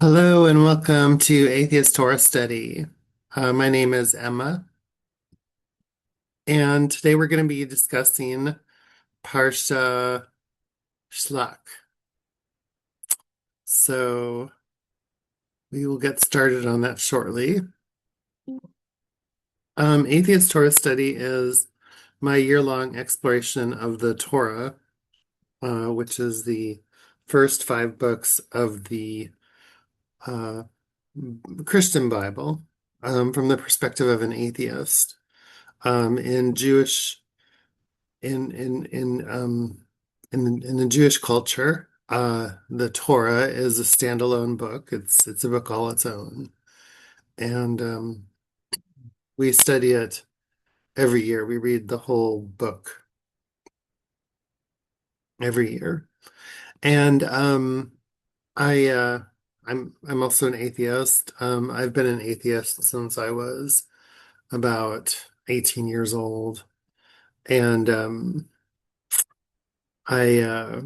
Hello and welcome to Atheist Torah Study. My name is Emma, and today we're going to be discussing Parsha Sh'lach. So we will get started on that shortly. Atheist Torah Study is my year-long exploration of the Torah, which is the first five books of the uh, Christian Bible, from the perspective of an atheist. In Jewish in the Jewish culture, the Torah is a standalone book. It's a book all its own, and we study it every year. We read the whole book every year, and I I'm also an atheist. I've been an atheist since I was about 18 years old, and I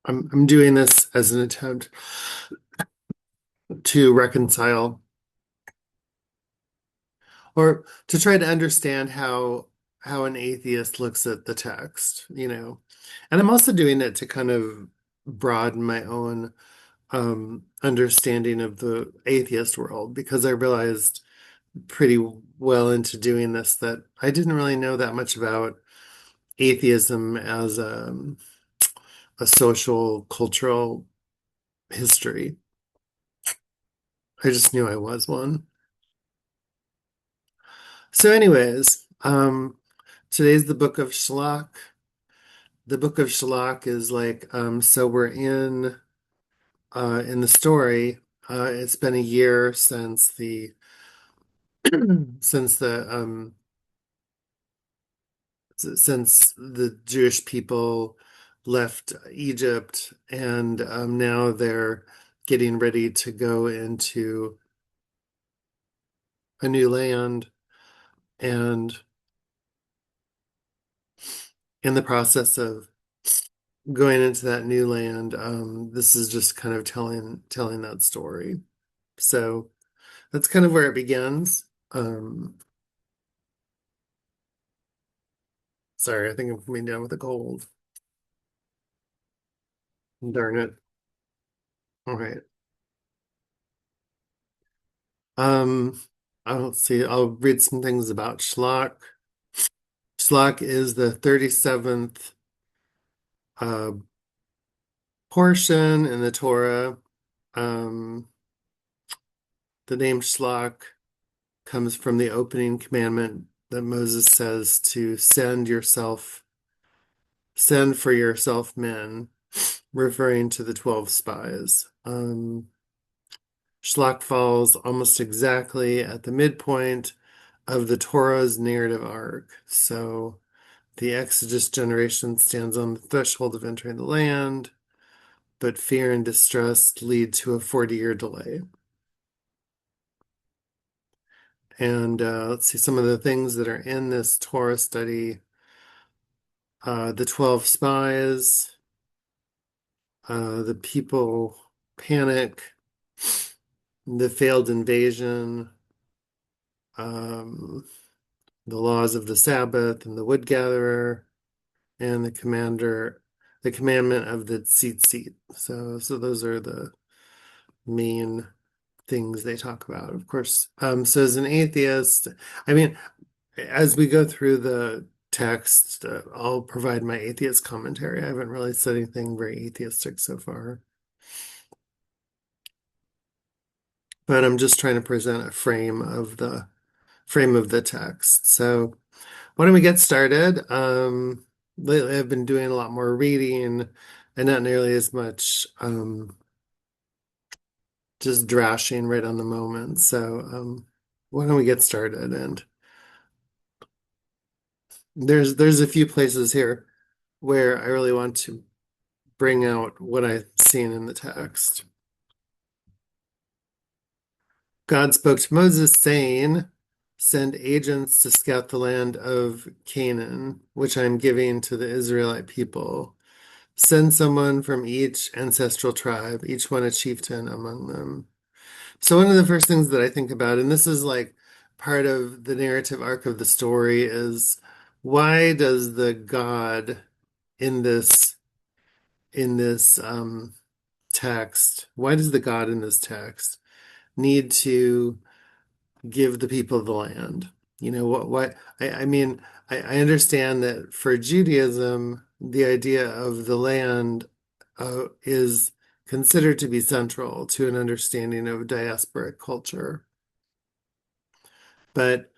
I'm doing this as an attempt to reconcile or to try to understand how an atheist looks at the text. And I'm also doing it to kind of broaden my own understanding of the atheist world, because I realized pretty well into doing this that I didn't really know that much about atheism as a social cultural history. I just knew I was one. So anyways, today's the book of Shlach. The book of Shelach is like, so we're in the story. It's been a year since the since the Jewish people left Egypt, and now they're getting ready to go into a new land, and in the process of going into that new land, this is just kind of telling that story. So that's kind of where it begins. Sorry, I think I'm coming down with a cold. Darn it. All right. Um, I'll see. I'll read some things about Shlach. Shlach is the 37th uh, portion in the Torah. Um, the name Shlach comes from the opening commandment that Moses says to send for yourself men, referring to the 12 spies. Shlach falls almost exactly at the midpoint of the Torah's narrative arc. So the Exodus generation stands on the threshold of entering the land, but fear and distress lead to a 40-year delay. And let's see some of the things that are in this Torah study. The 12 spies, the people panic, the failed invasion, um, the laws of the Sabbath and the wood gatherer, and the commandment of the tzitzit. So those are the main things they talk about, of course. So as an atheist, I mean, as we go through the text, I'll provide my atheist commentary. I haven't really said anything very atheistic so far, but I'm just trying to present a frame of the text. So why don't we get started? Lately I've been doing a lot more reading and not nearly as much just drashing right on the moment. So why don't we get started? And there's a few places here where I really want to bring out what I've seen in the text. God spoke to Moses, saying, "Send agents to scout the land of Canaan, which I am giving to the Israelite people. send someone from each ancestral tribe, each one a chieftain among them. So one of the first things that I think about, and this is like part of the narrative arc of the story, is why does the God in this text, why does the God in this text need to give the people the land? You know, what I mean, I understand that for Judaism, the idea of the land is considered to be central to an understanding of diasporic culture. But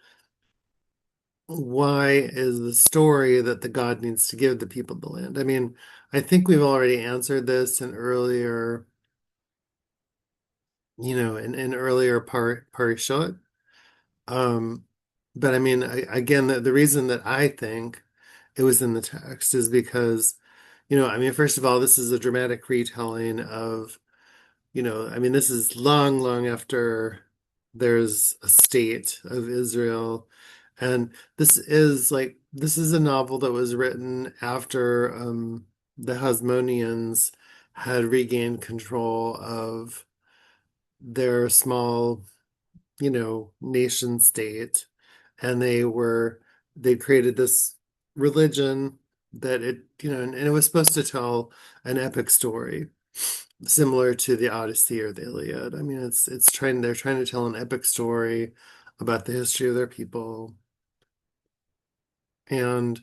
why is the story that the God needs to give the people the land? I mean, I think we've already answered this in earlier, in earlier Parashat. Um, but I mean, again, the reason that I think it was in the text is because, I mean, first of all, this is a dramatic retelling of, I mean, this is long, long after there's a state of Israel. And this is a novel that was written after the Hasmoneans had regained control of their small, nation state. And they created this religion that and it was supposed to tell an epic story similar to the Odyssey or the Iliad. I mean, they're trying to tell an epic story about the history of their people. And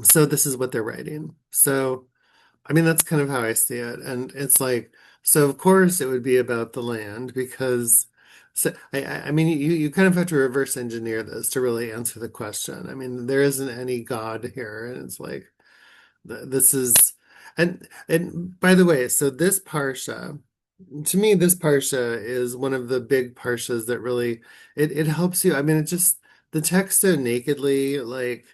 so this is what they're writing. So, I mean, that's kind of how I see it. And it's like, so of course it would be about the land because I mean, you kind of have to reverse engineer this to really answer the question. I mean, there isn't any God here, and it's like this is and by the way, so this parsha, to me, this parsha is one of the big parshas that really it helps you. I mean, it just the text so nakedly, like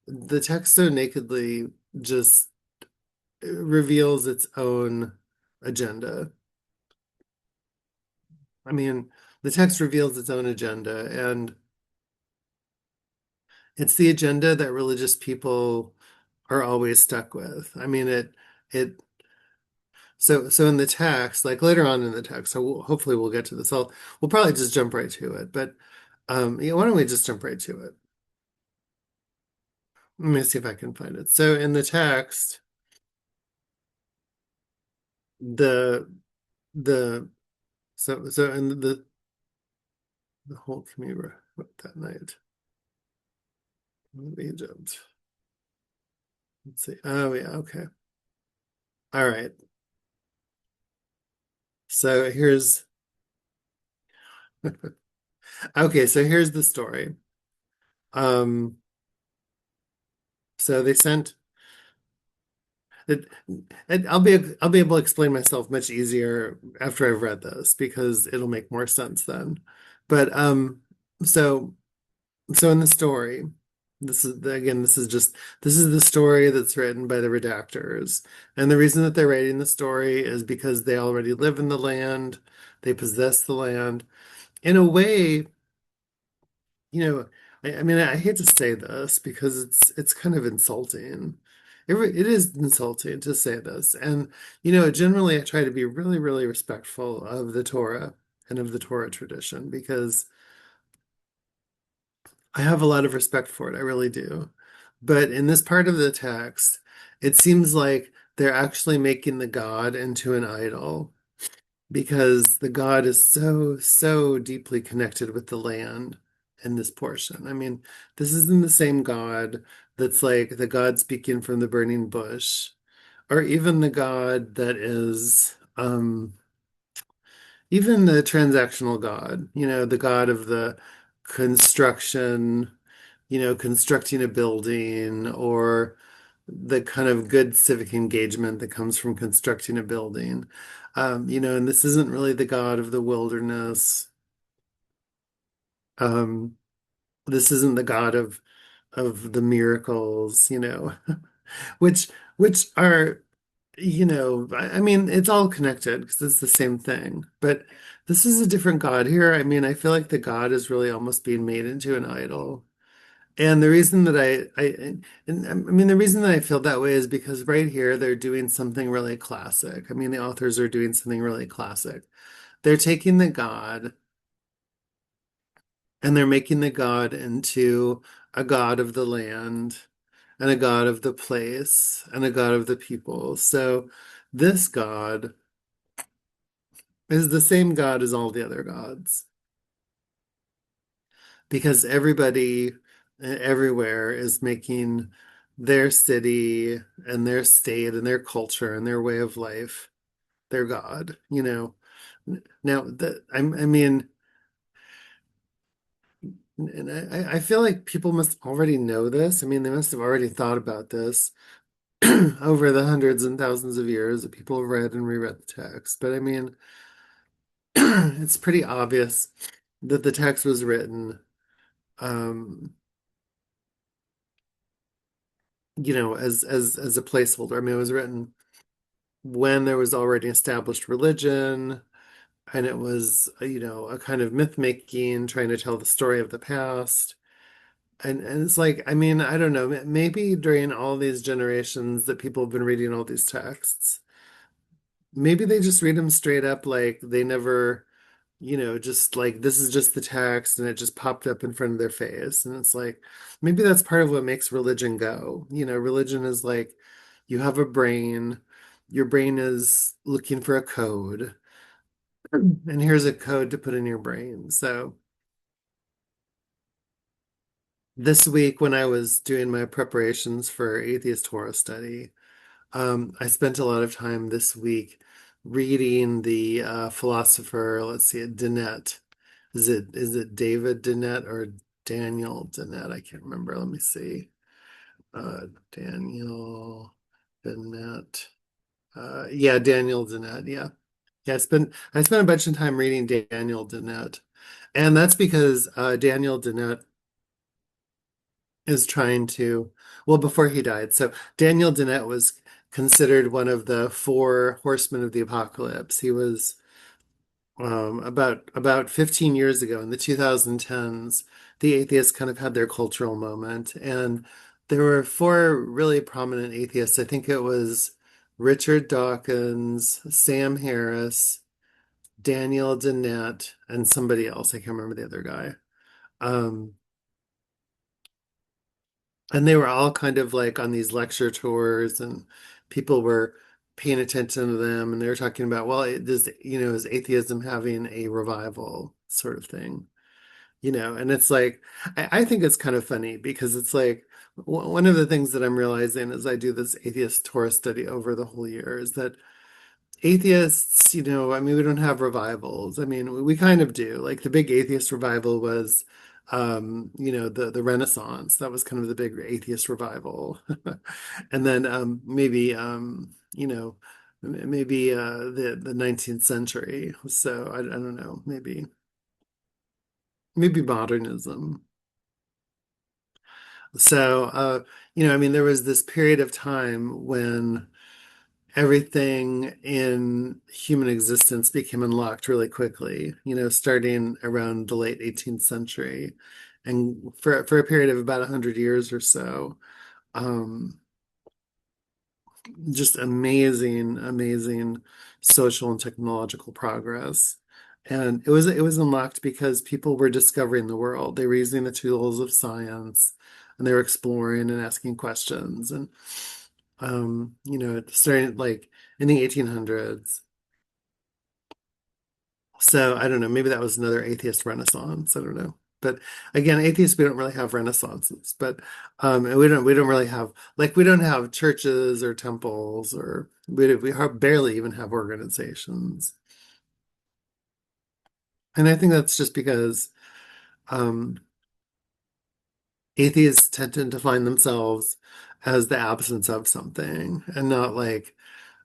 the text so nakedly just reveals its own agenda. I mean, the text reveals its own agenda, and it's the agenda that religious people are always stuck with. I mean, it so in the text, like later on in the text, so hopefully we'll get to this. We'll probably just jump right to it, but yeah, why don't we just jump right to it? Let me see if I can find it. So in the text, the the so in the whole community that night of Egypt. Let's see. Oh yeah, okay. All right. So here's okay, so here's the story. Um, so they sent it, and I'll be able to explain myself much easier after I've read this because it'll make more sense then. But so so in the story, this is the story that's written by the redactors. And the reason that they're writing the story is because they already live in the land, they possess the land. In a way, I mean, I hate to say this because it's kind of insulting. It is insulting to say this. And, generally I try to be really, really respectful of the Torah and of the Torah tradition because I have a lot of respect for it. I really do. But in this part of the text, it seems like they're actually making the God into an idol because the God is so, so deeply connected with the land in this portion. I mean, this isn't the same God that's like the God speaking from the burning bush, or even the God that is even the transactional God, the God of the construction, constructing a building, or the kind of good civic engagement that comes from constructing a building. And this isn't really the God of the wilderness. Um, this isn't the God of the miracles, which which are, I mean, it's all connected because it's the same thing. But this is a different God here. I mean, I feel like the God is really almost being made into an idol. And the reason that I mean, the reason that I feel that way is because right here they're doing something really classic. I mean, the authors are doing something really classic. They're taking the God and they're making the God into a God of the land and a God of the place and a God of the people. So this God is the same God as all the other gods because everybody everywhere is making their city and their state and their culture and their way of life their God, you know. Now that I mean, and I feel like people must already know this. I mean, they must have already thought about this over the hundreds and thousands of years that people have read and reread the text. But I mean, it's pretty obvious that the text was written, um, as a placeholder. I mean, it was written when there was already established religion, and it was, a kind of myth making, trying to tell the story of the past. And it's like, I mean, I don't know, maybe during all these generations that people have been reading all these texts, maybe they just read them straight up like they never, just like this is just the text and it just popped up in front of their face. And it's like, maybe that's part of what makes religion go. Religion is like you have a brain, your brain is looking for a code, and here's a code to put in your brain. So this week, when I was doing my preparations for Atheist Torah Study, I spent a lot of time this week reading the philosopher, let's see, Dennett. Is it David Dennett or Daniel Dennett? I can't remember. Let me see. Daniel Dennett. Yeah, Daniel Dennett. Yeah. Yeah, I spent a bunch of time reading Daniel Dennett. And that's because Daniel Dennett is trying to, well, before he died. So Daniel Dennett was considered one of the four horsemen of the apocalypse. He was about 15 years ago in the 2010s, the atheists kind of had their cultural moment, and there were four really prominent atheists. I think it was Richard Dawkins, Sam Harris, Daniel Dennett, and somebody else. I can't remember the other guy. Um, And they were all kind of like on these lecture tours, and people were paying attention to them, and they were talking about, well, is atheism having a revival sort of thing, and it's like, I think it's kind of funny because it's like, one of the things that I'm realizing as I do this atheist Torah study over the whole year is that atheists, I mean, we don't have revivals. I mean, we kind of do. Like the big atheist revival was, the Renaissance. That was kind of the big atheist revival. And then maybe, maybe the 19th century. So I don't know, maybe modernism. So, I mean, there was this period of time when everything in human existence became unlocked really quickly, starting around the late 18th century. And for a period of about 100 years or so, um, just amazing, amazing social and technological progress. And it was unlocked because people were discovering the world. They were using the tools of science and they were exploring and asking questions. And starting like in the 1800s. So I don't know, maybe that was another atheist renaissance. I don't know. But again, atheists, we don't really have renaissances, but and we don't really have, like, we don't have churches or temples, or barely even have organizations. And I think that's just because um atheists tend to define themselves as the absence of something and not like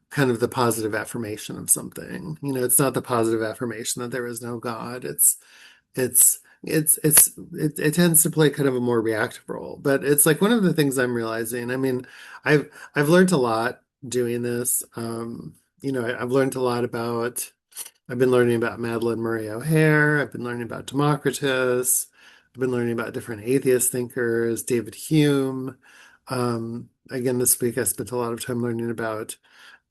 kind of the positive affirmation of something. It's not the positive affirmation that there is no God. It tends to play kind of a more reactive role. But it's like one of the things I'm realizing. I mean, I've learned a lot doing this. I've learned a lot about. I've been learning about Madeline Murray O'Hair. I've been learning about Democritus. I've been learning about different atheist thinkers, David Hume. Again, this week I spent a lot of time learning about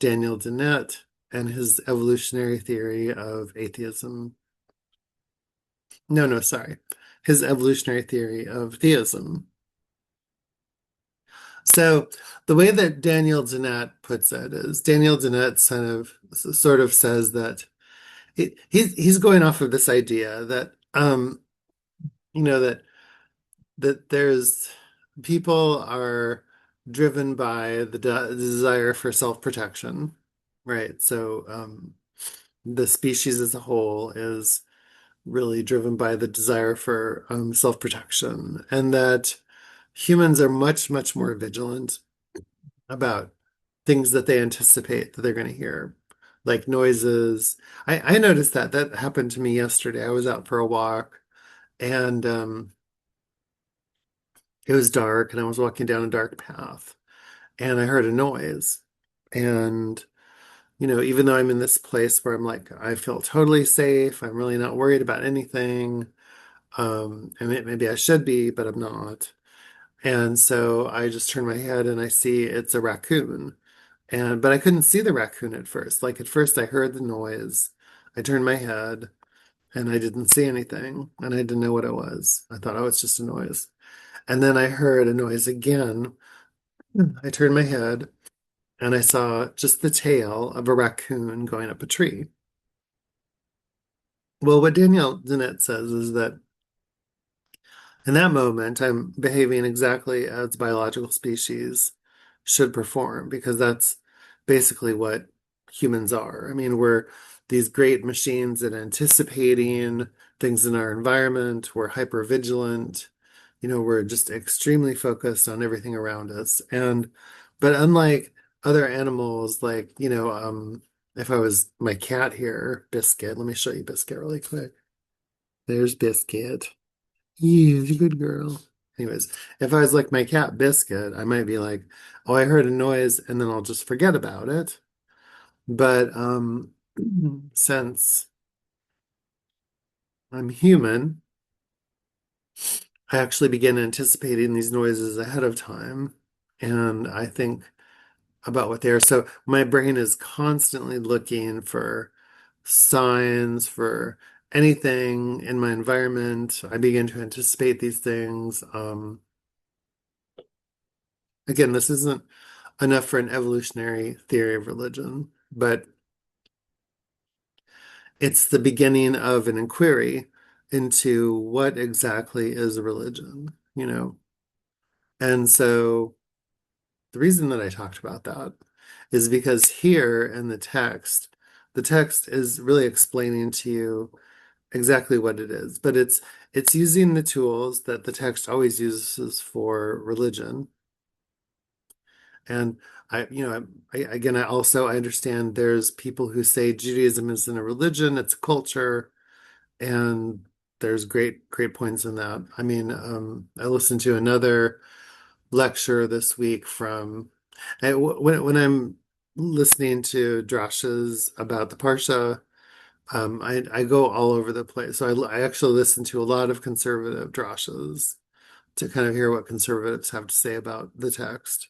Daniel Dennett and his evolutionary theory of atheism. No, no, sorry. His evolutionary theory of theism. So the way that Daniel Dennett puts it is Daniel Dennett sort of says that he's going off of this idea that you know that there's people are driven by the desire for self-protection, right? So the species as a whole is really driven by the desire for self-protection, and that humans are much, much more vigilant about things that they anticipate that they're going to hear, like noises. I noticed that happened to me yesterday. I was out for a walk, and it was dark, and I was walking down a dark path, and I heard a noise. And, even though I'm in this place where I'm like, I feel totally safe, I'm really not worried about anything. And maybe I should be, but I'm not. And so I just turn my head and I see it's a raccoon. But I couldn't see the raccoon at first. Like at first I heard the noise. I turned my head and I didn't see anything and I didn't know what it was. I thought, oh, it's just a noise. And then I heard a noise again. I turned my head and I saw just the tail of a raccoon going up a tree. Well, what Danielle Dennett says is that in that moment, I'm behaving exactly as biological species should perform because that's basically what humans are. I mean, we're these great machines at anticipating things in our environment. We're hyper vigilant. We're just extremely focused on everything around us. But unlike other animals, like, if I was my cat here, Biscuit, let me show you Biscuit really quick. There's Biscuit. He's a good girl. Anyways, if I was like my cat Biscuit, I might be like, oh, I heard a noise, and then I'll just forget about it. But since I'm human, I actually begin anticipating these noises ahead of time, and I think about what they are. So my brain is constantly looking for signs, for anything in my environment. I begin to anticipate these things. Again, this isn't enough for an evolutionary theory of religion, but it's the beginning of an inquiry into what exactly is a religion. And so the reason that I talked about that is because here in the text is really explaining to you exactly what it is, but it's using the tools that the text always uses for religion. And I also I understand there's people who say Judaism isn't a religion, it's a culture, and there's great points in that. I mean, I listened to another lecture this week when I'm listening to drashas about the Parsha, I go all over the place. So I actually listen to a lot of conservative drashas to kind of hear what conservatives have to say about the text.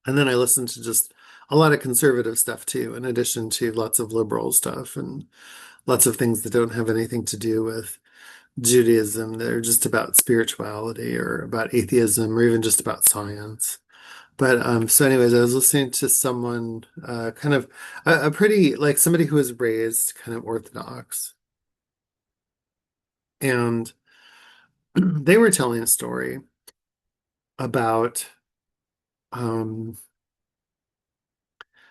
And then I listen to just a lot of conservative stuff too, in addition to lots of liberal stuff and lots of things that don't have anything to do with Judaism. They're just about spirituality or about atheism or even just about science. But so anyways, I was listening to someone kind of a pretty like somebody who was raised kind of Orthodox. And they were telling a story about um,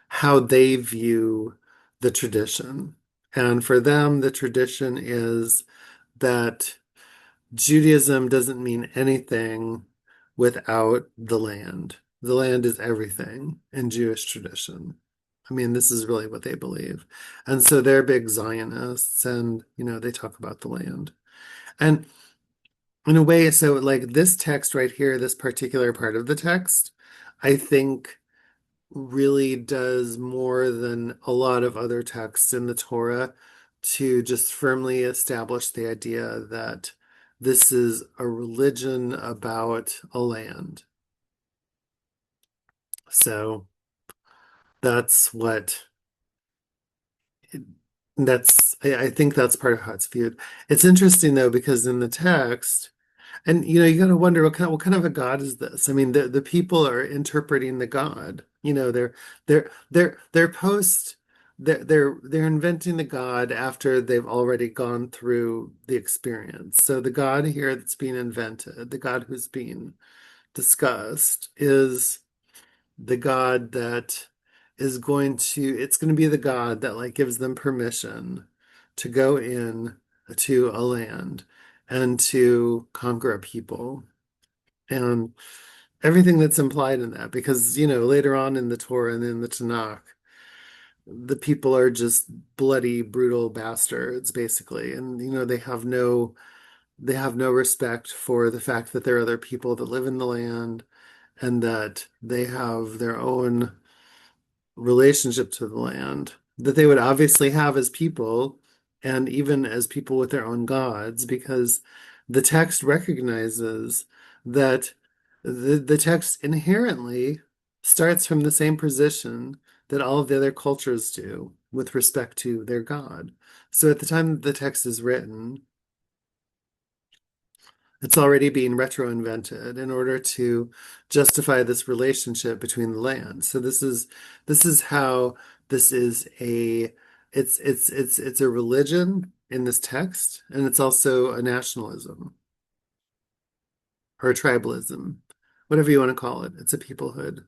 how they view the tradition. And for them, the tradition is that Judaism doesn't mean anything without the land. The land is everything in Jewish tradition. I mean, this is really what they believe. And so they're big Zionists and, they talk about the land. And in a way, so like this text right here, this particular part of the text, I think really does more than a lot of other texts in the Torah to just firmly establish the idea that this is a religion about a land. So that's what I think that's part of how it's viewed. It's interesting though, because in the text, and you got to wonder what kind of a God is this? I mean, the people are interpreting the God. They're post they're inventing the God after they've already gone through the experience. So the God here that's being invented, the God who's being discussed, is the God that it's going to be the God that like gives them permission to go in to a land and to conquer a people and everything that's implied in that, because later on in the Torah and in the Tanakh, the people are just bloody brutal bastards basically, and they have no respect for the fact that there are other people that live in the land and that they have their own relationship to the land that they would obviously have as people, and even as people with their own gods, because the text recognizes that the text inherently starts from the same position that all of the other cultures do with respect to their God. So at the time that the text is written, it's already being retro-invented in order to justify this relationship between the lands. So this is how this is a it's a religion in this text, and it's also a nationalism or a tribalism, whatever you want to call it. It's a peoplehood.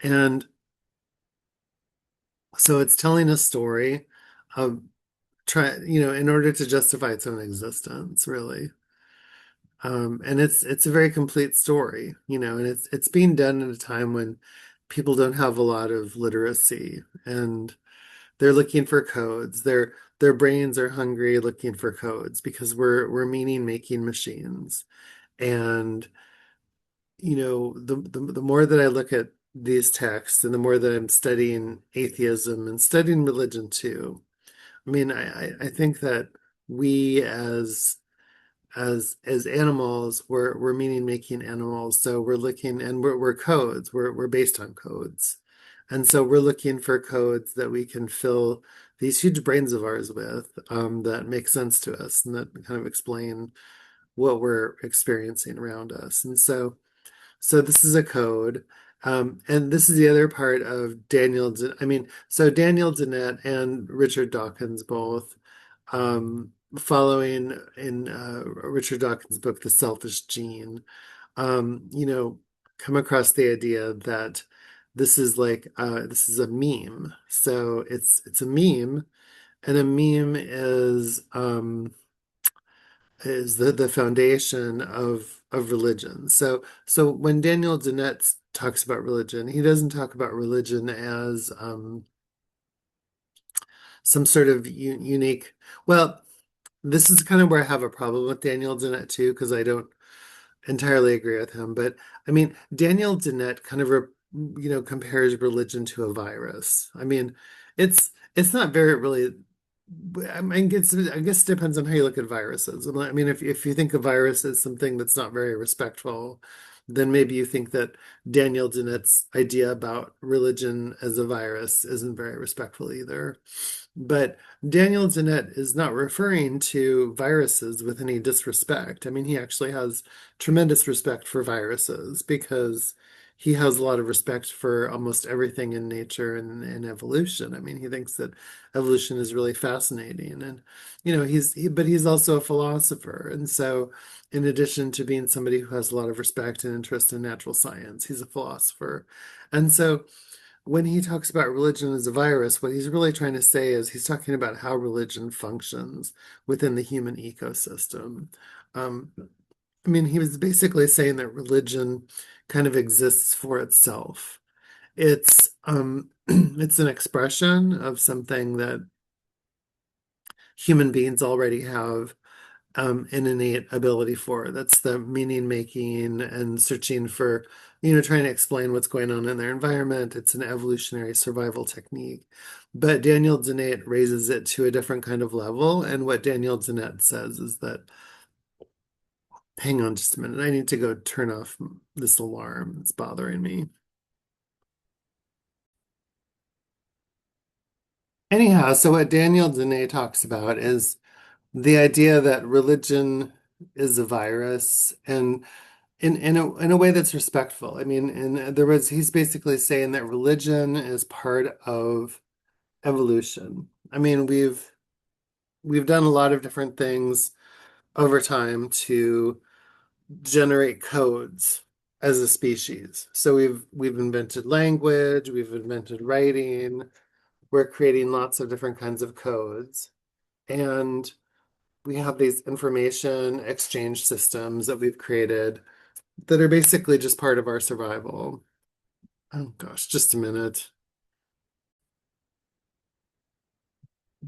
And so it's telling a story of in order to justify its own existence, really. And it's a very complete story, and it's being done at a time when people don't have a lot of literacy and they're looking for codes. Their brains are hungry looking for codes because we're meaning making machines. And the more that I look at these texts and the more that I'm studying atheism and studying religion too, I mean, I think that we as animals, we're meaning making animals. So we're looking, and we're codes. We're based on codes. And so we're looking for codes that we can fill these huge brains of ours with, that make sense to us and that kind of explain what we're experiencing around us. And so this is a code. And this is the other part of so Daniel Dennett and Richard Dawkins both, following in Richard Dawkins' book, The Selfish Gene, come across the idea that this is a meme. So it's a meme, and a meme is the foundation of religion. So when Daniel Dennett talks about religion, he doesn't talk about religion as some sort of unique. Well, this is kind of where I have a problem with Daniel Dennett too, because I don't entirely agree with him. But I mean, Daniel Dennett kind of compares religion to a virus. I mean, it's not very really. I mean, I guess it depends on how you look at viruses. I mean, if you think a virus is something that's not very respectful, then maybe you think that Daniel Dennett's idea about religion as a virus isn't very respectful either. But Daniel Dennett is not referring to viruses with any disrespect. I mean, he actually has tremendous respect for viruses because he has a lot of respect for almost everything in nature and evolution. I mean, he thinks that evolution is really fascinating, and but he's also a philosopher, and so in addition to being somebody who has a lot of respect and interest in natural science, he's a philosopher, and so when he talks about religion as a virus, what he's really trying to say is he's talking about how religion functions within the human ecosystem. Um, I mean, he was basically saying that religion kind of exists for itself. It's an expression of something that human beings already have an innate ability for. That's the meaning making and searching for trying to explain what's going on in their environment. It's an evolutionary survival technique. But Daniel Dennett raises it to a different kind of level. And what Daniel Dennett says is that, hang on just a minute, I need to go turn off this alarm. It's bothering me. Anyhow, so what Daniel Dennett talks about is the idea that religion is a virus, and in a way that's respectful. I mean, in other words, he's basically saying that religion is part of evolution. I mean, we've done a lot of different things over time to generate codes as a species. So we've invented language, we've invented writing, we're creating lots of different kinds of codes. And we have these information exchange systems that we've created that are basically just part of our survival. Oh gosh, just a minute.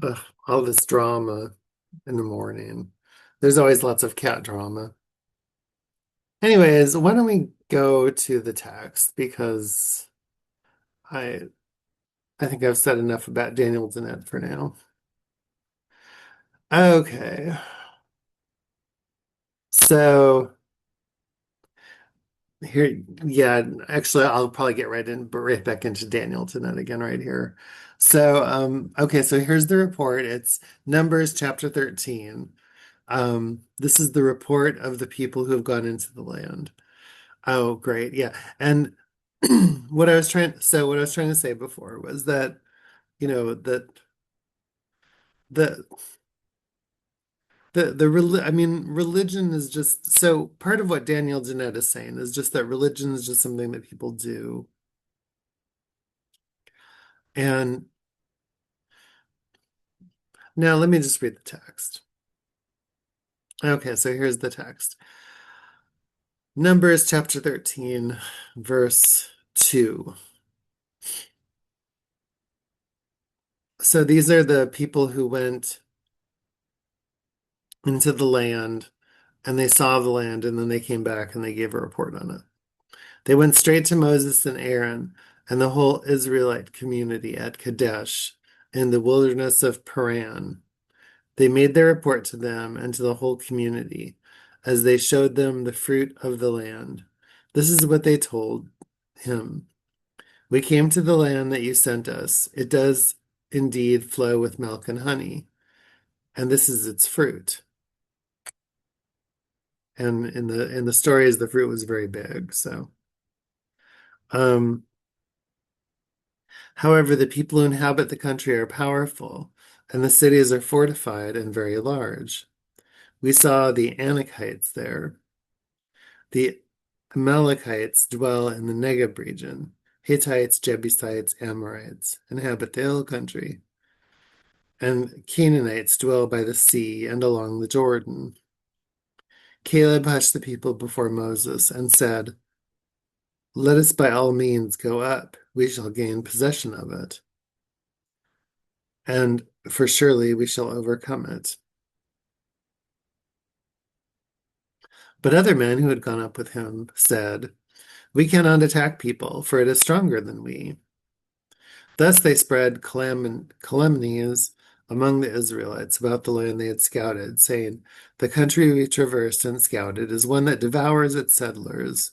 Ugh, all this drama in the morning. There's always lots of cat drama. Anyways, why don't we go to the text because I I think I've said enough about Daniel Dennett for now. Okay. So here, yeah, actually I'll probably get right back into Daniel Dennett again right here. So okay, so here's the report. It's Numbers chapter 13. This is the report of the people who have gone into the land. Oh, great. Yeah. And what I was trying to say before was that, that the I mean, religion is just so part of what Daniel Dennett is saying is just that religion is just something that people do. And now let me just read the text. Okay, so here's the text. Numbers chapter 13, verse 2. So these are the people who went into the land and they saw the land and then they came back and they gave a report on it. They went straight to Moses and Aaron and the whole Israelite community at Kadesh in the wilderness of Paran. They made their report to them and to the whole community as they showed them the fruit of the land. This is what they told him. We came to the land that you sent us. It does indeed flow with milk and honey, and this is its fruit. And in the stories, the fruit was very big. So, um, however, the people who inhabit the country are powerful, and the cities are fortified and very large. We saw the Anakites there. The Amalekites dwell in the Negeb region. Hittites, Jebusites, Amorites inhabit the hill country, and Canaanites dwell by the sea and along the Jordan. Caleb hushed the people before Moses and said, let us by all means go up. We shall gain possession of it. And for surely we shall overcome it. But other men who had gone up with him said, we cannot attack people, for it is stronger than we. Thus they spread calumnies among the Israelites about the land they had scouted, saying, the country we traversed and scouted is one that devours its settlers.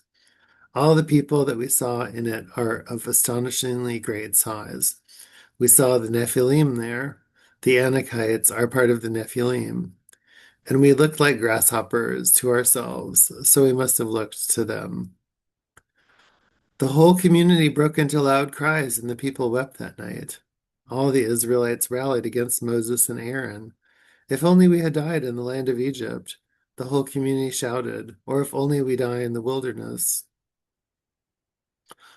All the people that we saw in it are of astonishingly great size. We saw the Nephilim there. The Anakites are part of the Nephilim. And we looked like grasshoppers to ourselves, so we must have looked to them. The whole community broke into loud cries, and the people wept that night. All the Israelites rallied against Moses and Aaron. If only we had died in the land of Egypt, the whole community shouted, or if only we die in the wilderness.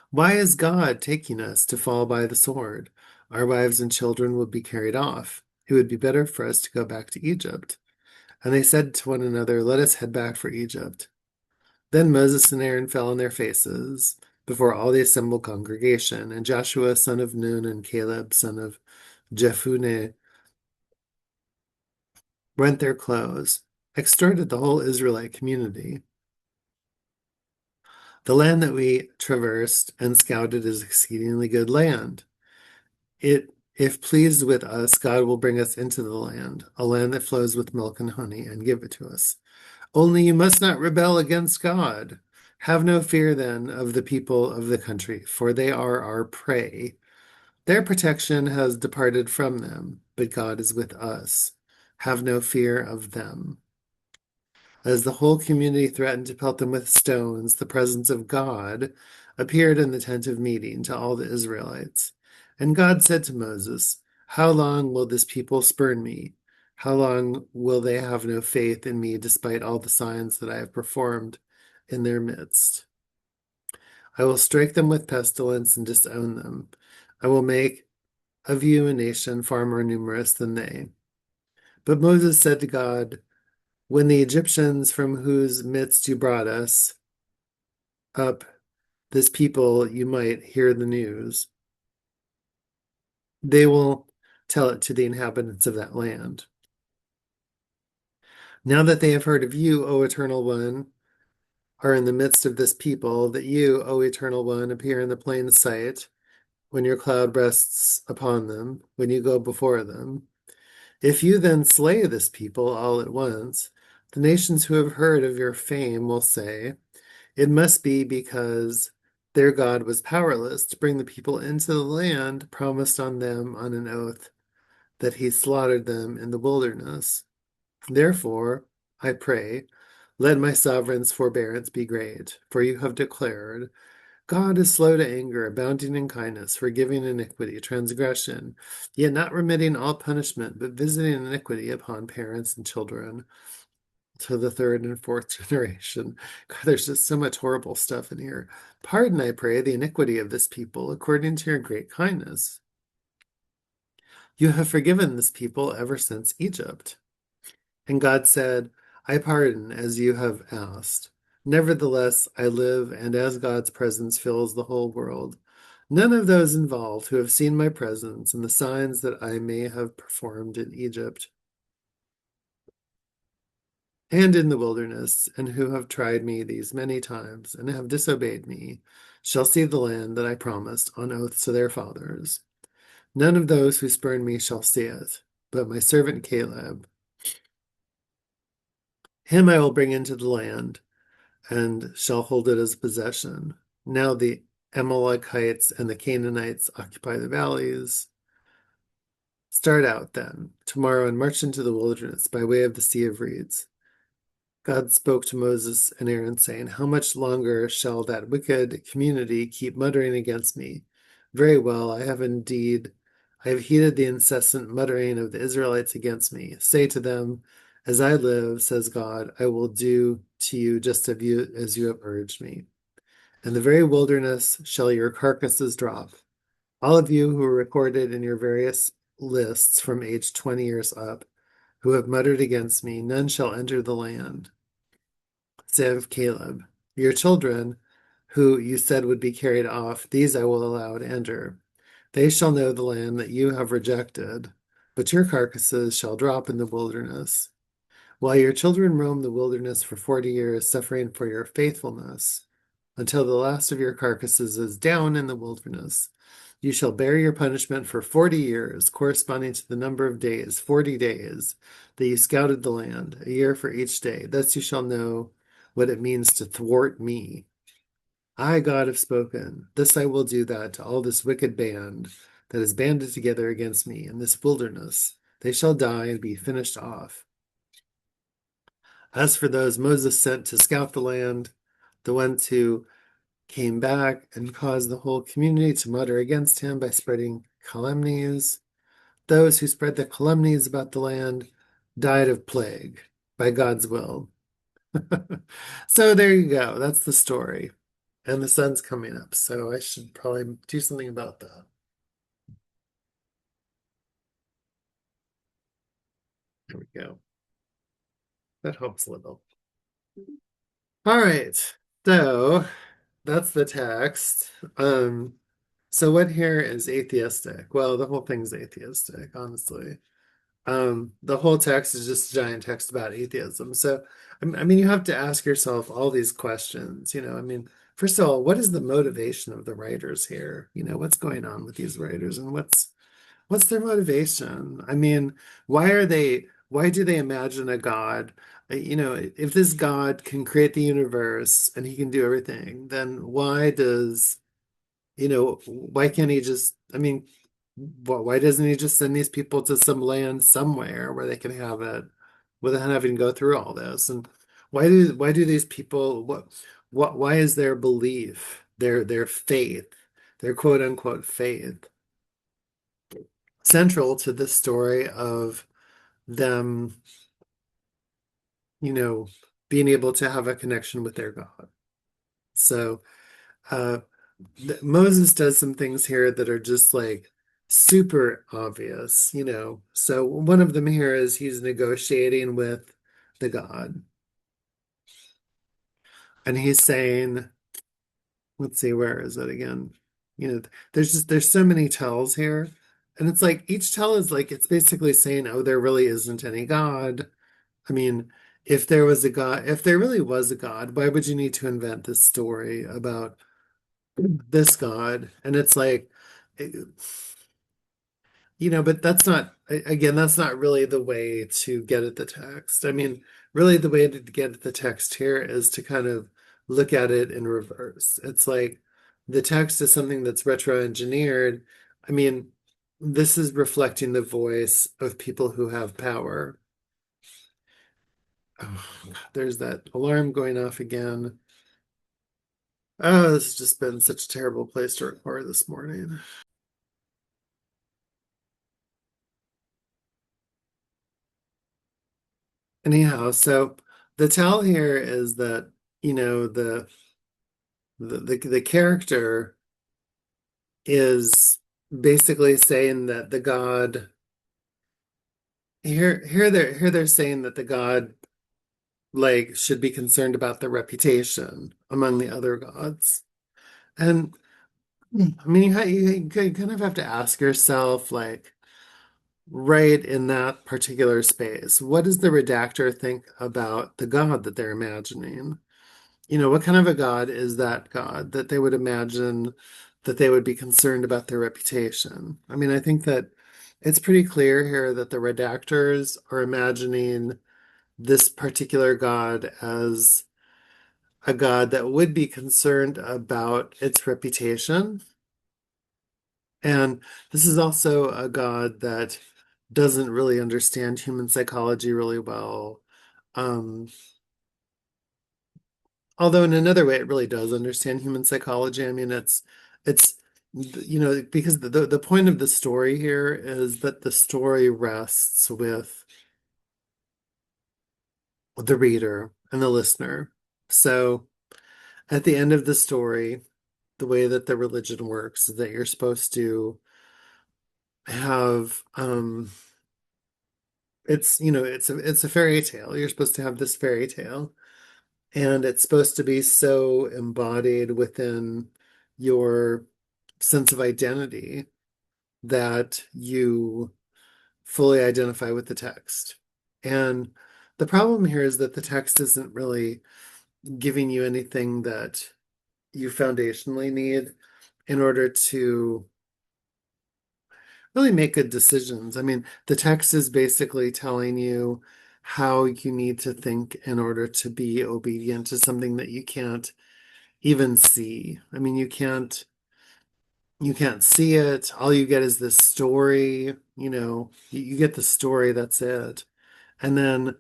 Why is God taking us to fall by the sword? Our wives and children would be carried off. It would be better for us to go back to Egypt. And they said to one another, let us head back for Egypt. Then Moses and Aaron fell on their faces before all the assembled congregation, and Joshua son of Nun and Caleb son of Jephunneh rent their clothes, extorted the whole Israelite community. The land that we traversed and scouted is exceedingly good land. If pleased with us, God will bring us into the land, a land that flows with milk and honey, and give it to us. Only you must not rebel against God. Have no fear then of the people of the country, for they are our prey. Their protection has departed from them, but God is with us. Have no fear of them. As the whole community threatened to pelt them with stones, the presence of God appeared in the tent of meeting to all the Israelites. And God said to Moses, how long will this people spurn me? How long will they have no faith in me despite all the signs that I have performed in their midst? I will strike them with pestilence and disown them. I will make of you a nation far more numerous than they. But Moses said to God, when the Egyptians from whose midst you brought us up, this people, you might hear the news, they will tell it to the inhabitants of that land. Now that they have heard of you, O Eternal One, are in the midst of this people, that you, O Eternal One, appear in the plain sight when your cloud rests upon them, when you go before them. If you then slay this people all at once, the nations who have heard of your fame will say, it must be because their God was powerless to bring the people into the land promised on them on an oath, that he slaughtered them in the wilderness. Therefore, I pray, let my sovereign's forbearance be great, for you have declared, God is slow to anger, abounding in kindness, forgiving iniquity, transgression, yet not remitting all punishment, but visiting iniquity upon parents and children to the third and fourth generation. God, there's just so much horrible stuff in here. Pardon, I pray, the iniquity of this people according to your great kindness. You have forgiven this people ever since Egypt. And God said, I pardon as you have asked. Nevertheless, I live, and as God's presence fills the whole world, none of those involved who have seen my presence and the signs that I may have performed in Egypt and in the wilderness, and who have tried me these many times and have disobeyed me, shall see the land that I promised on oath to their fathers. None of those who spurn me shall see it, but my servant Caleb, him I will bring into the land, and shall hold it as possession. Now the Amalekites and the Canaanites occupy the valleys. Start out then, tomorrow, and march into the wilderness by way of the Sea of Reeds. God spoke to Moses and Aaron, saying, how much longer shall that wicked community keep muttering against me? Very well, I have heeded the incessant muttering of the Israelites against me. Say to them, as I live, says God, I will do to you just as you have urged me. In the very wilderness shall your carcasses drop. All of you who are recorded in your various lists from age 20 years up, who have muttered against me, none shall enter the land. Say of Caleb, your children, who you said would be carried off, these I will allow to enter. They shall know the land that you have rejected, but your carcasses shall drop in the wilderness. While your children roam the wilderness for 40 years, suffering for your faithfulness, until the last of your carcasses is down in the wilderness, you shall bear your punishment for 40 years, corresponding to the number of days, 40 days, that you scouted the land, a year for each day. Thus you shall know what it means to thwart me. I, God, have spoken. This I will do that to all this wicked band that is banded together against me in this wilderness. They shall die and be finished off. As for those Moses sent to scout the land, the ones who came back and caused the whole community to mutter against him by spreading calumnies, those who spread the calumnies about the land died of plague by God's will. So there you go. That's the story. And the sun's coming up, so I should probably do something about that. There we go. That helps a little. All right. So that's the text. So what here is atheistic? Well, the whole thing's atheistic, honestly. The whole text is just a giant text about atheism. So, I mean, you have to ask yourself all these questions. I mean, first of all, what is the motivation of the writers here? What's going on with these writers and what's their motivation? I mean, why do they imagine a God? If this God can create the universe and he can do everything, then why can't he just, I mean, why doesn't he just send these people to some land somewhere where they can have it without having to go through all this? And why do these people, why is their belief, their faith, their quote unquote faith central to this story of them, you know, being able to have a connection with their God? So, uh, Moses does some things here that are just like super obvious. So one of them here is he's negotiating with the God, and he's saying, let's see, where is it again? There's so many tells here. And it's like each tell is like it's basically saying, oh, there really isn't any God. I mean, if there really was a God, why would you need to invent this story about this God? And it's like, but again, that's not really the way to get at the text. I mean, really, the way to get at the text here is to kind of look at it in reverse. It's like the text is something that's retro-engineered. I mean, this is reflecting the voice of people who have power. Oh, God, there's that alarm going off again. Oh, this has just been such a terrible place to record this morning. Anyhow, so the tell here is that, the character is basically saying that the God here they're saying that the God like should be concerned about the reputation among the other gods. And I mean, you kind of have to ask yourself, like, right in that particular space, what does the redactor think about the God that they're imagining? What kind of a God is that God that they would imagine that they would be concerned about their reputation? I mean, I think that it's pretty clear here that the redactors are imagining this particular God as a God that would be concerned about its reputation. And this is also a God that doesn't really understand human psychology really well. Um, Although in another way, it really does understand human psychology. I mean, it's because the point of the story here is that the story rests with the reader and the listener. So at the end of the story, the way that the religion works is that you're supposed to have it's a fairy tale. You're supposed to have this fairy tale. And it's supposed to be so embodied within your sense of identity that you fully identify with the text. And the problem here is that the text isn't really giving you anything that you foundationally need in order to really make good decisions. I mean, the text is basically telling you how you need to think in order to be obedient to something that you can't even see. I mean, you can't see it. All you get is this story, you get the story, that's it. And then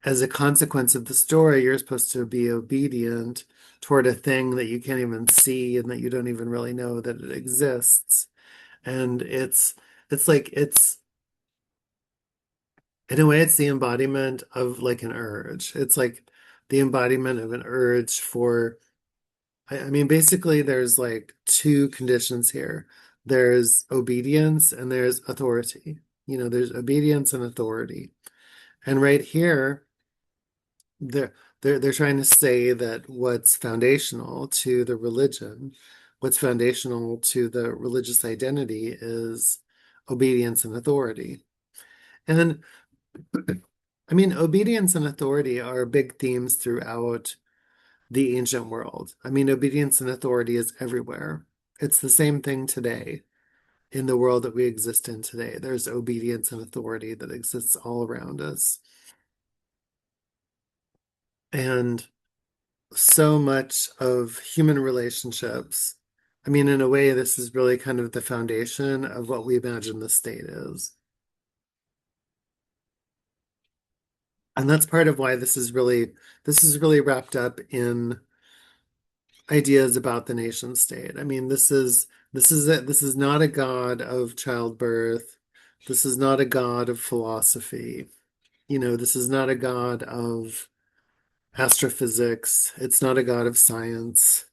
as a consequence of the story, you're supposed to be obedient toward a thing that you can't even see and that you don't even really know that it exists. And it's like it's in a way it's the embodiment of like an urge. It's like the embodiment of an urge for I mean, basically, there's like two conditions here. There's obedience and there's authority. There's obedience and authority. And right here, they're trying to say that what's foundational to the religion, what's foundational to the religious identity is obedience and authority. And I mean, obedience and authority are big themes throughout the ancient world. I mean, obedience and authority is everywhere. It's the same thing today in the world that we exist in today. There's obedience and authority that exists all around us. And so much of human relationships, I mean, in a way, this is really kind of the foundation of what we imagine the state is. And that's part of why this is really wrapped up in ideas about the nation state. I mean, this is not a god of childbirth. This is not a god of philosophy. This is not a god of astrophysics. It's not a god of science.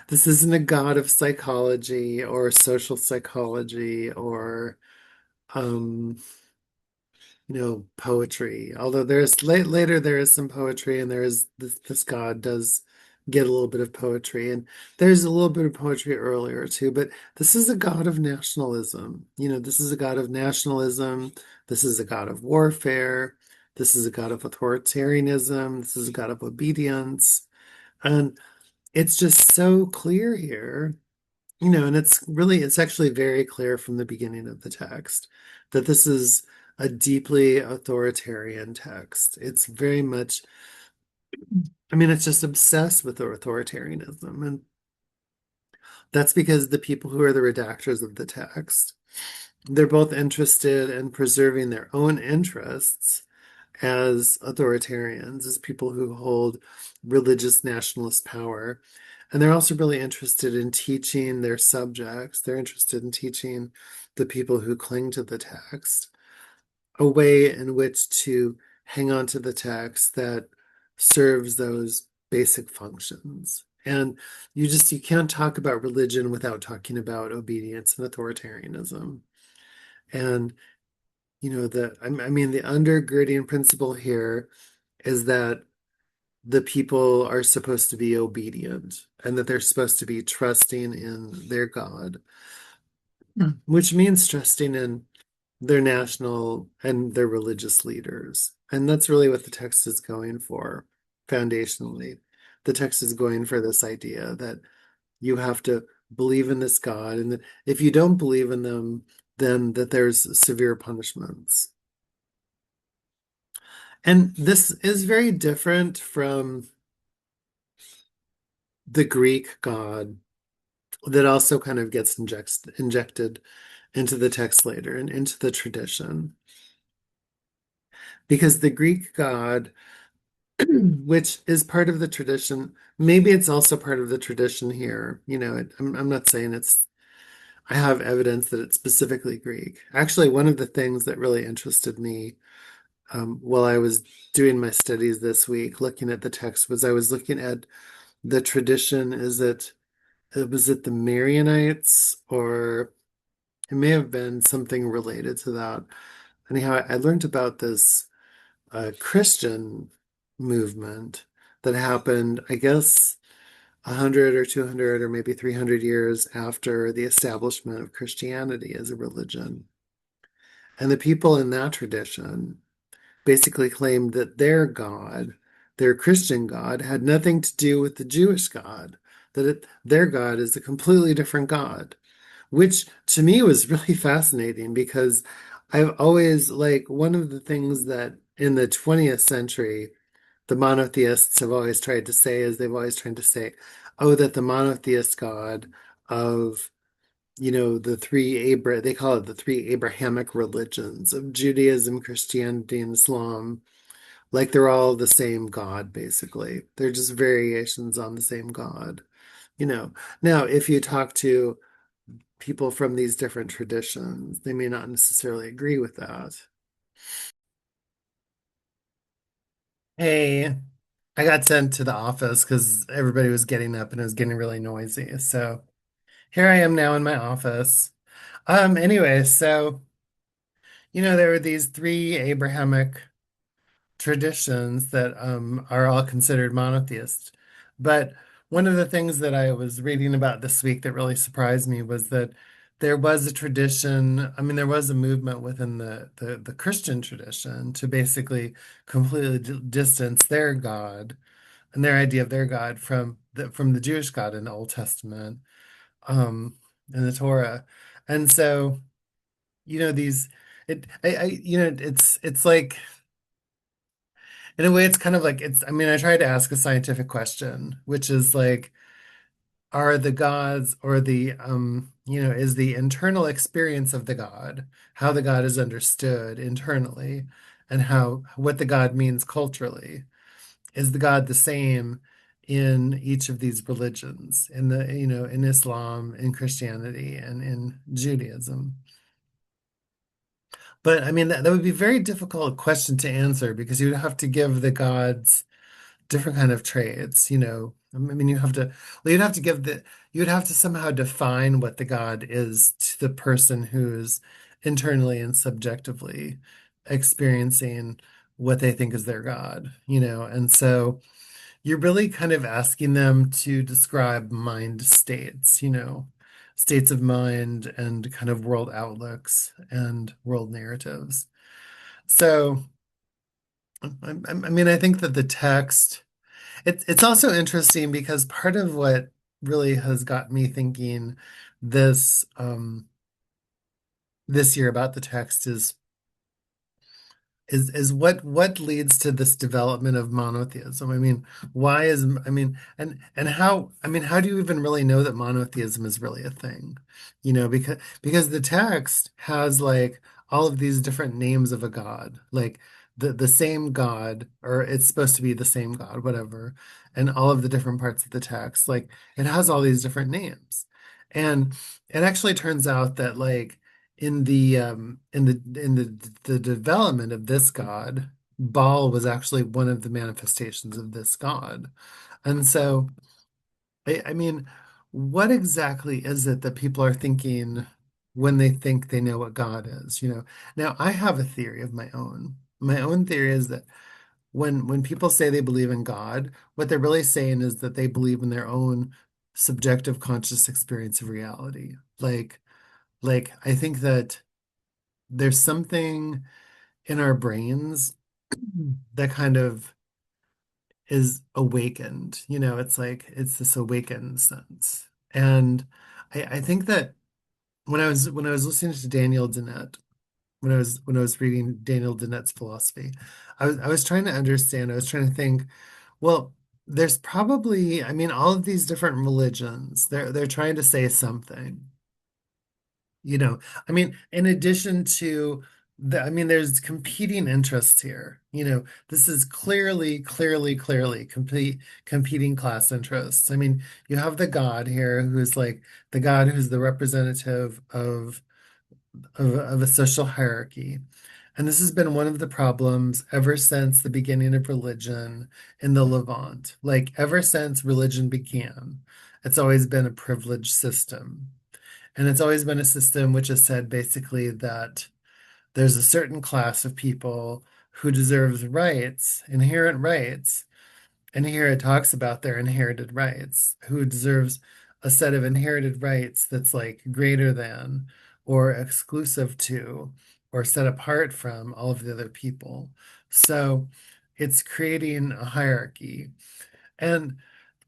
This isn't a god of psychology or social psychology or um poetry. Although later there is some poetry, and there is this god does get a little bit of poetry, and there's a little bit of poetry earlier too. But this is a god of nationalism. This is a god of nationalism. This is a god of warfare. This is a god of authoritarianism. This is a god of obedience, and it's just so clear here. And it's actually very clear from the beginning of the text that this is a deeply authoritarian text. It's very much, I mean, it's just obsessed with authoritarianism. And that's because the people who are the redactors of the text, they're both interested in preserving their own interests as authoritarians, as people who hold religious nationalist power. And they're also really interested in teaching their subjects. They're interested in teaching the people who cling to the text a way in which to hang on to the text that serves those basic functions. And you can't talk about religion without talking about obedience and authoritarianism. And I mean, the undergirding principle here is that the people are supposed to be obedient and that they're supposed to be trusting in their God, which means trusting in their national and their religious leaders. And that's really what the text is going for foundationally. The text is going for this idea that you have to believe in this God, and that if you don't believe in them, then that there's severe punishments. And this is very different from the Greek God that also kind of gets injected into the text later and into the tradition. Because the Greek God, which is part of the tradition, maybe it's also part of the tradition here. I'm not saying I have evidence that it's specifically Greek. Actually, one of the things that really interested me while I was doing my studies this week, looking at the text, was I was looking at the tradition. Was it the Marianites, or it may have been something related to that. Anyhow, I learned about this Christian movement that happened, I guess, 100 or 200 or maybe 300 years after the establishment of Christianity as a religion. And the people in that tradition basically claimed that their God, their Christian God, had nothing to do with the Jewish God, their God is a completely different God, which to me was really fascinating because I've always, like, one of the things that in the 20th century, the monotheists have always tried to say is they've always tried to say, oh, that the monotheist God of they call it the three Abrahamic religions of Judaism, Christianity, and Islam. Like they're all the same God, basically. They're just variations on the same God. You know. Now, if you talk to people from these different traditions, they may not necessarily agree with that. Hey, I got sent to the office because everybody was getting up and it was getting really noisy. So here I am now in my office. Anyway, so there are these three Abrahamic traditions that are all considered monotheist. But one of the things that I was reading about this week that really surprised me was that there was a tradition, I mean, there was a movement within the Christian tradition to basically completely distance their God and their idea of their God from the Jewish God in the Old Testament, in the Torah. And so, these it's like in a way it's kind of like I mean, I try to ask a scientific question, which is like, are the gods or is the internal experience of the God, how the God is understood internally, and how what the God means culturally, is the God the same in each of these religions, in Islam, in Christianity, and in Judaism? But I mean, that would be a very difficult question to answer because you'd have to give the gods different kind of traits, I mean, well, you'd have to somehow define what the God is to the person who's internally and subjectively experiencing what they think is their God, and so you're really kind of asking them to describe mind states, states of mind and kind of world outlooks and world narratives. So, I mean, I think that the text, it's also interesting because part of what really has got me thinking this this year about the text is what leads to this development of monotheism. I mean, why is I mean, and how I mean, how do you even really know that monotheism is really a thing? Because the text has like all of these different names of a god, like the same god, or it's supposed to be the same god, whatever, and all of the different parts of the text, like it has all these different names. And it actually turns out that like in the development of this god, Baal was actually one of the manifestations of this god. And so, I mean, what exactly is it that people are thinking when they think they know what God is? Now I have a theory of my own. My own theory is that when people say they believe in God, what they're really saying is that they believe in their own subjective conscious experience of reality. Like I think that there's something in our brains that kind of is awakened. It's like it's this awakened sense. And I think that when I was listening to Daniel Dennett, when I was reading Daniel Dennett's philosophy, I was trying to understand, I was trying to think, well, there's probably, I mean, all of these different religions, they're trying to say something. You know, I mean, in addition to I mean, there's competing interests here. This is clearly competing class interests. I mean, you have the God here who's like the God who's the representative of a social hierarchy. And this has been one of the problems ever since the beginning of religion in the Levant. Like, ever since religion began, it's always been a privileged system. And it's always been a system which has said basically that there's a certain class of people who deserves rights, inherent rights. And here it talks about their inherited rights, who deserves a set of inherited rights that's like greater than or exclusive to or set apart from all of the other people. So it's creating a hierarchy. And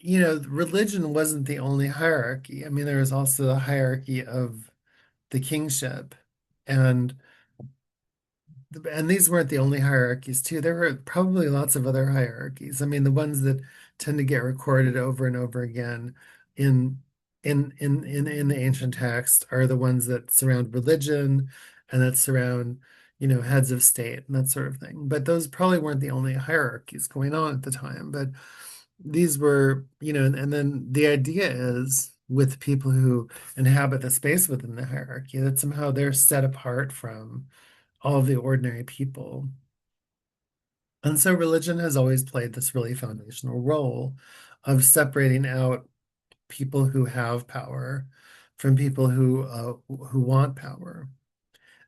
religion wasn't the only hierarchy. I mean, there was also the hierarchy of the kingship. And and these weren't the only hierarchies too. There were probably lots of other hierarchies. I mean, the ones that tend to get recorded over and over again in in the ancient text are the ones that surround religion and that surround, heads of state and that sort of thing. But those probably weren't the only hierarchies going on at the time. But these were, and then the idea is with people who inhabit the space within the hierarchy that somehow they're set apart from all of the ordinary people. And so religion has always played this really foundational role of separating out people who have power from people who want power.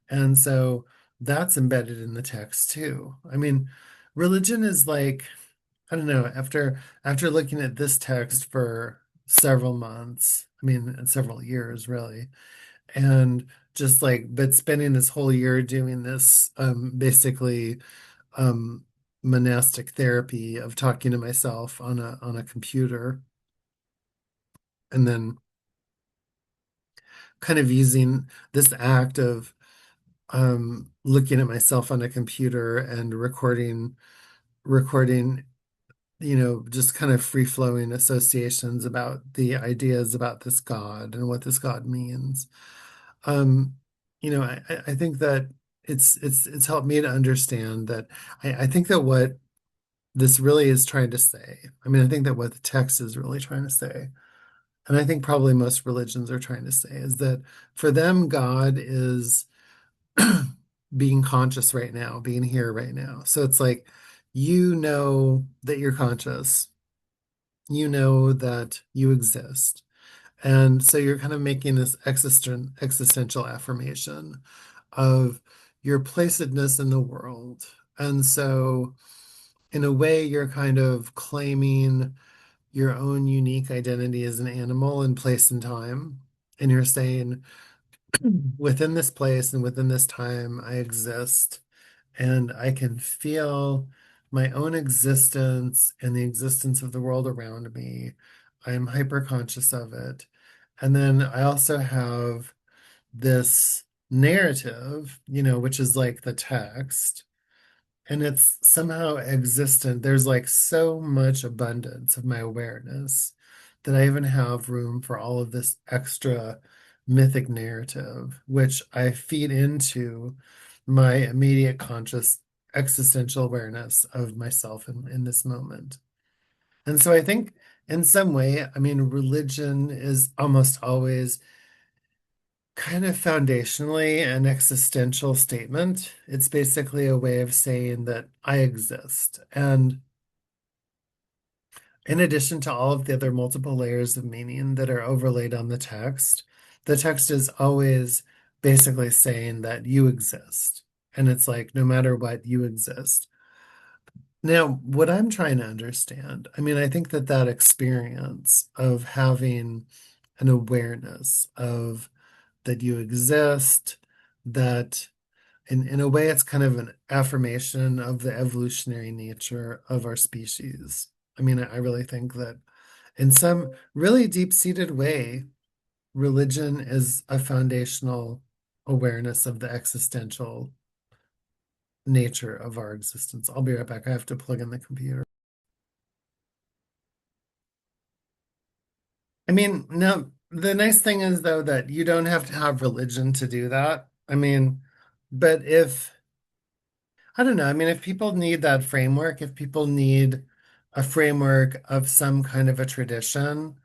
And so that's embedded in the text too. I mean, religion is like, I don't know, after looking at this text for several months, I mean, several years really, and just like, but spending this whole year doing this, basically, um, monastic therapy of talking to myself on a computer, and then kind of using this act of looking at myself on a computer and recording, just kind of free-flowing associations about the ideas about this God and what this God means. Um, I think that it's helped me to understand that I think that what this really is trying to say, I mean, I think that what the text is really trying to say, and I think probably most religions are trying to say, is that for them, God is being conscious right now, being here right now. So it's like, you know that you're conscious, you know that you exist. And so you're kind of making this existential affirmation of your placidness in the world. And so, in a way, you're kind of claiming your own unique identity as an animal in place and time. And you're saying, within this place and within this time, I exist, and I can feel my own existence and the existence of the world around me. I'm hyper conscious of it. And then I also have this narrative, which is like the text, and it's somehow existent. There's like so much abundance of my awareness that I even have room for all of this extra mythic narrative, which I feed into my immediate conscious existential awareness of myself in this moment. And so I think in some way, I mean, religion is almost always kind of foundationally an existential statement. It's basically a way of saying that I exist. And in addition to all of the other multiple layers of meaning that are overlaid on the text is always basically saying that you exist. And it's like, no matter what, you exist. Now, what I'm trying to understand, I mean, I think that that experience of having an awareness of that you exist, that in a way it's kind of an affirmation of the evolutionary nature of our species. I mean, I really think that in some really deep-seated way, religion is a foundational awareness of the existential nature of our existence. I'll be right back. I have to plug in the computer. I mean, no, the nice thing is though that you don't have to have religion to do that. I mean, but if I don't know, I mean, if people need that framework, if people need a framework of some kind of a tradition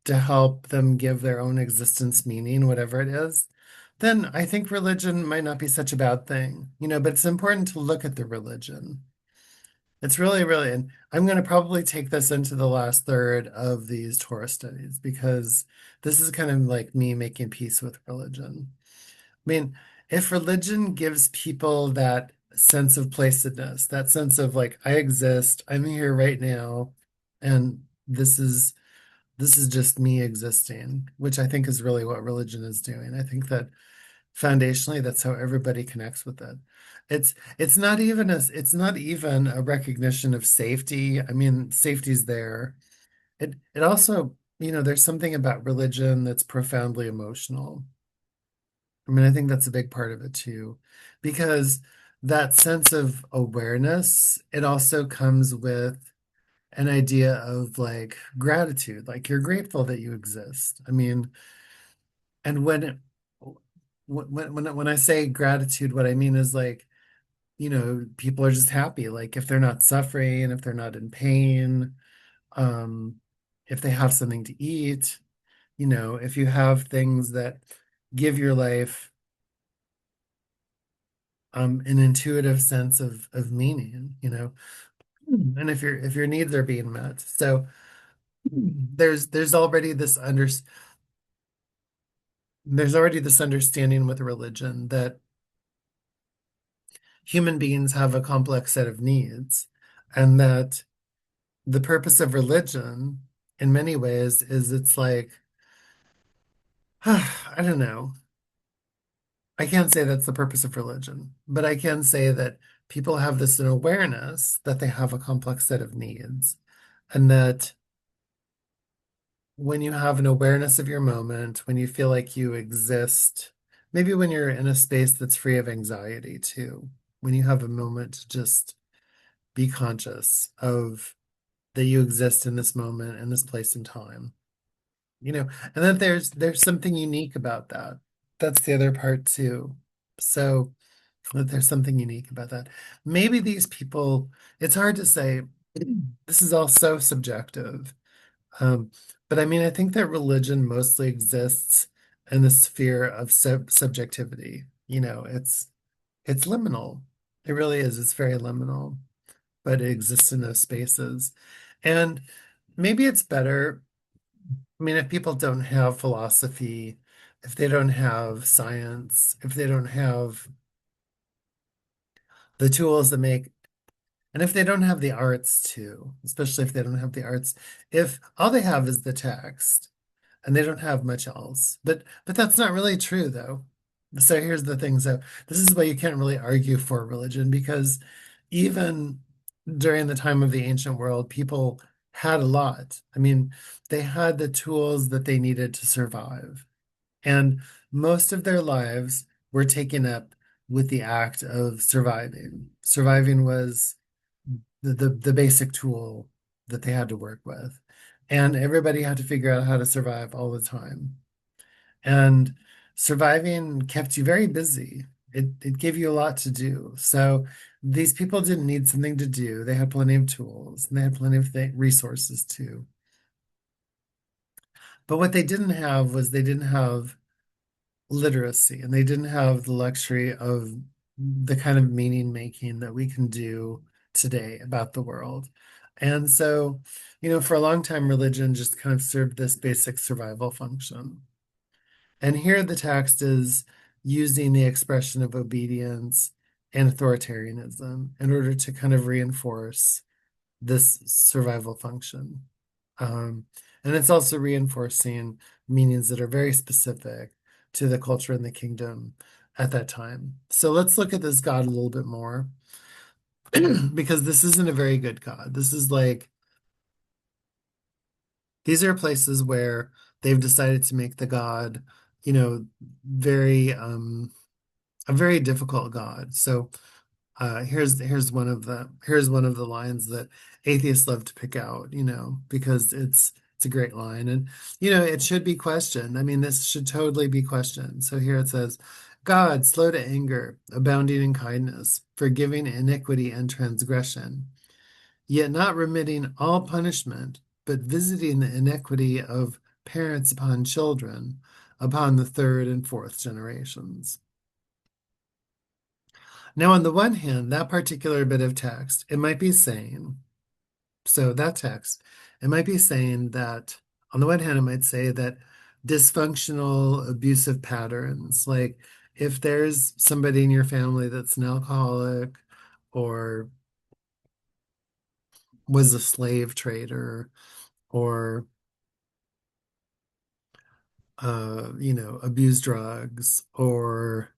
to help them give their own existence meaning, whatever it is, then I think religion might not be such a bad thing, but it's important to look at the religion. It's really, really, and I'm going to probably take this into the last third of these Torah studies because this is kind of like me making peace with religion. I mean, if religion gives people that sense of placedness, that sense of like, I exist, I'm here right now, and this is just me existing, which I think is really what religion is doing. I think that foundationally, that's how everybody connects with it. It's not even a recognition of safety. I mean, safety's there. It also, there's something about religion that's profoundly emotional. I mean, I think that's a big part of it too, because that sense of awareness, it also comes with an idea of like gratitude, like you're grateful that you exist. I mean, and when I say gratitude, what I mean is like, people are just happy. Like if they're not suffering, if they're not in pain, um, if they have something to eat, if you have things that give your life an intuitive sense of meaning, and if your needs are being met. So there's already there's already this understanding with religion that human beings have a complex set of needs, and that the purpose of religion in many ways is it's like I don't know. I can't say that's the purpose of religion, but I can say that people have this awareness that they have a complex set of needs, and that when you have an awareness of your moment, when you feel like you exist, maybe when you're in a space that's free of anxiety too, when you have a moment to just be conscious of that you exist in this moment, in this place and time, and that there's something unique about that. That's the other part too. So that there's something unique about that. Maybe these people, it's hard to say. This is all so subjective. Um, but I mean, I think that religion mostly exists in the sphere of subjectivity. It's liminal. It really is. It's very liminal, but it exists in those spaces. And maybe it's better. I mean, if people don't have philosophy, if they don't have science, if they don't have the tools that make, and if they don't have the arts too, especially if they don't have the arts, if all they have is the text and they don't have much else. But that's not really true though. So here's the thing. So this is why you can't really argue for religion, because even during the time of the ancient world, people had a lot. I mean, they had the tools that they needed to survive. And most of their lives were taken up with the act of surviving. Surviving was the basic tool that they had to work with. And everybody had to figure out how to survive all the time. And surviving kept you very busy. It gave you a lot to do. So these people didn't need something to do. They had plenty of tools and they had plenty of resources too. But what they didn't have was they didn't have literacy, and they didn't have the luxury of the kind of meaning making that we can do today about the world. And so, for a long time, religion just kind of served this basic survival function. And here the text is using the expression of obedience and authoritarianism in order to kind of reinforce this survival function. Um, and it's also reinforcing meanings that are very specific to the culture and the kingdom at that time. So let's look at this God a little bit more, because this isn't a very good God. This is like, these are places where they've decided to make the God, very, a very difficult God. So here's one of the lines that atheists love to pick out, because it's a great line, and it should be questioned. I mean, this should totally be questioned. So here it says, God, slow to anger, abounding in kindness, forgiving iniquity and transgression, yet not remitting all punishment, but visiting the iniquity of parents upon children, upon the third and fourth generations. Now, on the one hand, that particular bit of text, it might be saying, so that text, it might be saying that, on the one hand, it might say that dysfunctional, abusive patterns, like if there's somebody in your family that's an alcoholic or was a slave trader or, abused drugs or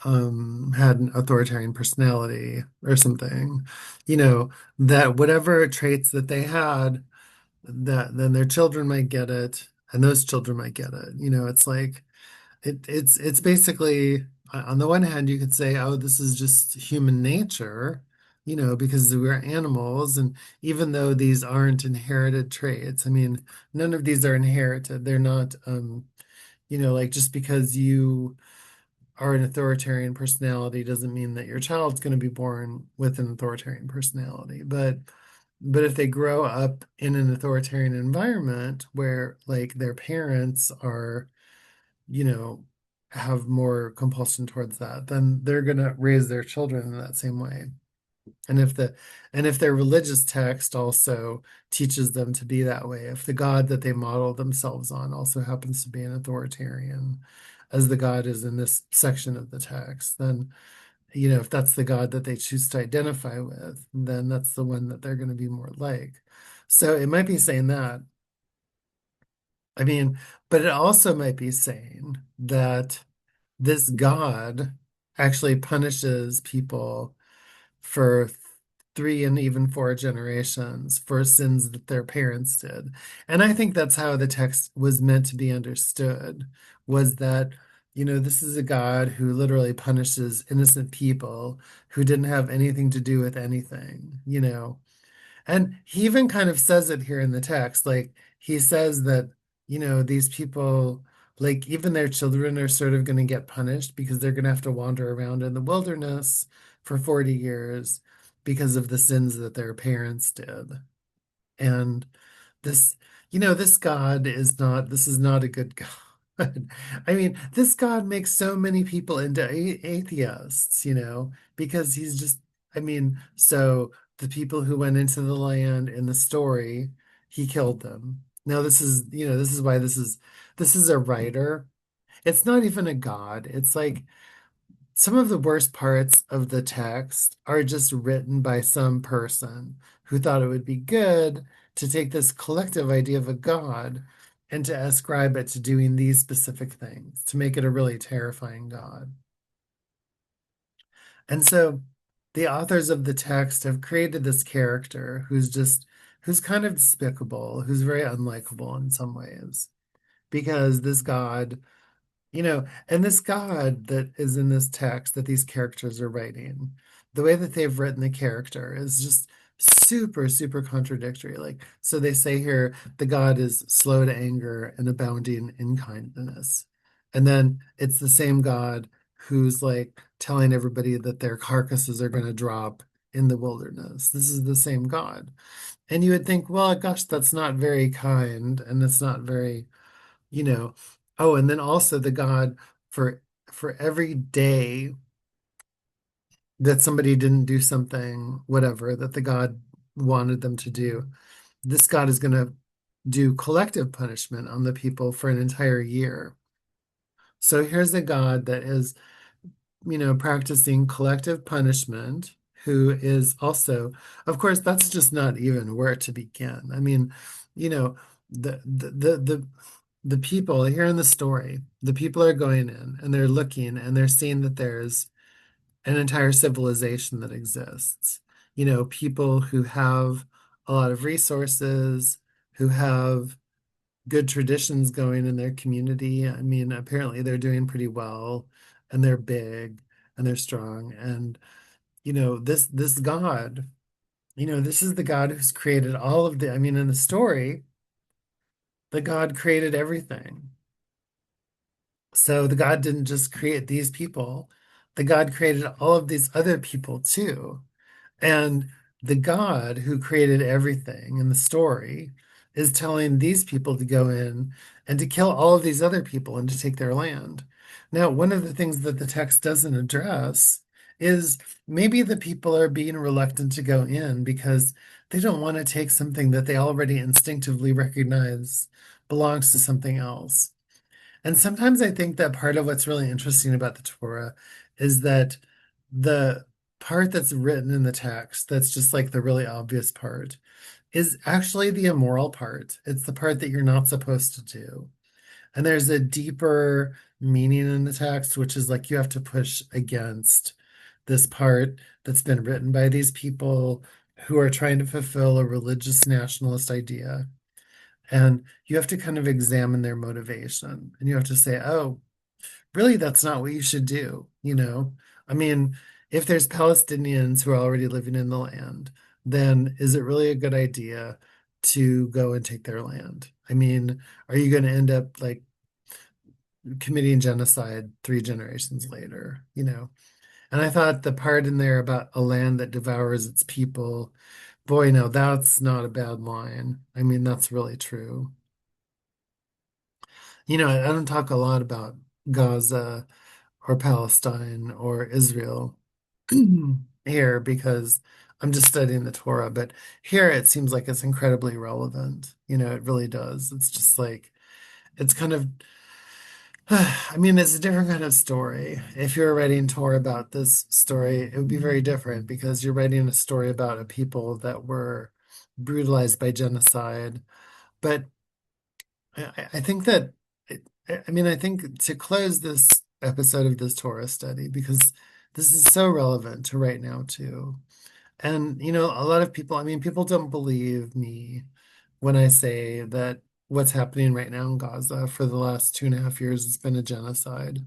had an authoritarian personality or something, that whatever traits that they had, that then their children might get it, and those children might get it. It's like it's basically, on the one hand, you could say, oh, this is just human nature, because we're animals, and even though these aren't inherited traits, I mean, none of these are inherited. They're not, like just because you are an authoritarian personality doesn't mean that your child's going to be born with an authoritarian personality. But if they grow up in an authoritarian environment where like their parents are, you know, have more compulsion towards that, then they're going to raise their children in that same way. And if their religious text also teaches them to be that way, if the God that they model themselves on also happens to be an authoritarian, as the God is in this section of the text, then if that's the God that they choose to identify with, then that's the one that they're going to be more like. So it might be saying that. I mean, but it also might be saying that this God actually punishes people for three and even four generations for sins that their parents did. And I think that's how the text was meant to be understood, was that, this is a God who literally punishes innocent people who didn't have anything to do with anything. And he even kind of says it here in the text. Like he says that, these people, like even their children are sort of going to get punished because they're going to have to wander around in the wilderness for 40 years because of the sins that their parents did. And this, this God is not, this is not a good God. I mean, this God makes so many people into atheists, because he's just, I mean, so the people who went into the land in the story, he killed them. Now this is why this is a writer. It's not even a God. It's like some of the worst parts of the text are just written by some person who thought it would be good to take this collective idea of a God and to ascribe it to doing these specific things, to make it a really terrifying God. And so the authors of the text have created this character who's kind of despicable, who's very unlikable in some ways, because this God and this God that is in this text that these characters are writing, the way that they've written the character is just super, super contradictory. Like, so they say here, the God is slow to anger and abounding in kindness. And then it's the same God who's like telling everybody that their carcasses are going to drop in the wilderness. This is the same God. And you would think, well, gosh, that's not very kind and it's not very you know oh, and then also the God for every day that somebody didn't do something whatever that the God wanted them to do, this God is going to do collective punishment on the people for an entire year. So here's a God that is practicing collective punishment, who is also, of course, that's just not even where to begin. I mean, you know, the people here in the story, the people are going in and they're looking and they're seeing that there's an entire civilization that exists. People who have a lot of resources, who have good traditions going in their community. I mean, apparently they're doing pretty well and they're big and they're strong. And, this God, this is the God who's created all of I mean, in the story, the God created everything. So the God didn't just create these people, the God created all of these other people too. And the God who created everything in the story is telling these people to go in and to kill all of these other people and to take their land. Now, one of the things that the text doesn't address is maybe the people are being reluctant to go in because they don't want to take something that they already instinctively recognize belongs to something else. And sometimes I think that part of what's really interesting about the Torah is that the part that's written in the text, that's just like the really obvious part, is actually the immoral part. It's the part that you're not supposed to do. And there's a deeper meaning in the text, which is like you have to push against this part that's been written by these people who are trying to fulfill a religious nationalist idea. And you have to kind of examine their motivation and you have to say, oh, really, that's not what you should do. I mean, if there's Palestinians who are already living in the land, then is it really a good idea to go and take their land? I mean, are you going to end up like committing genocide 3 generations later? And I thought the part in there about a land that devours its people, boy, no, that's not a bad line. I mean, that's really true. I don't talk a lot about Gaza or Palestine or Israel here because I'm just studying the Torah, but here it seems like it's incredibly relevant. It really does. It's just like, it's kind of, I mean, it's a different kind of story. If you're writing Torah about this story, it would be very different because you're writing a story about a people that were brutalized by genocide. But I think that, I mean, I think to close this episode of this Torah study, because this is so relevant to right now too, And, a lot of people, people don't believe me when I say that what's happening right now in Gaza for the last 2.5 years has been a genocide.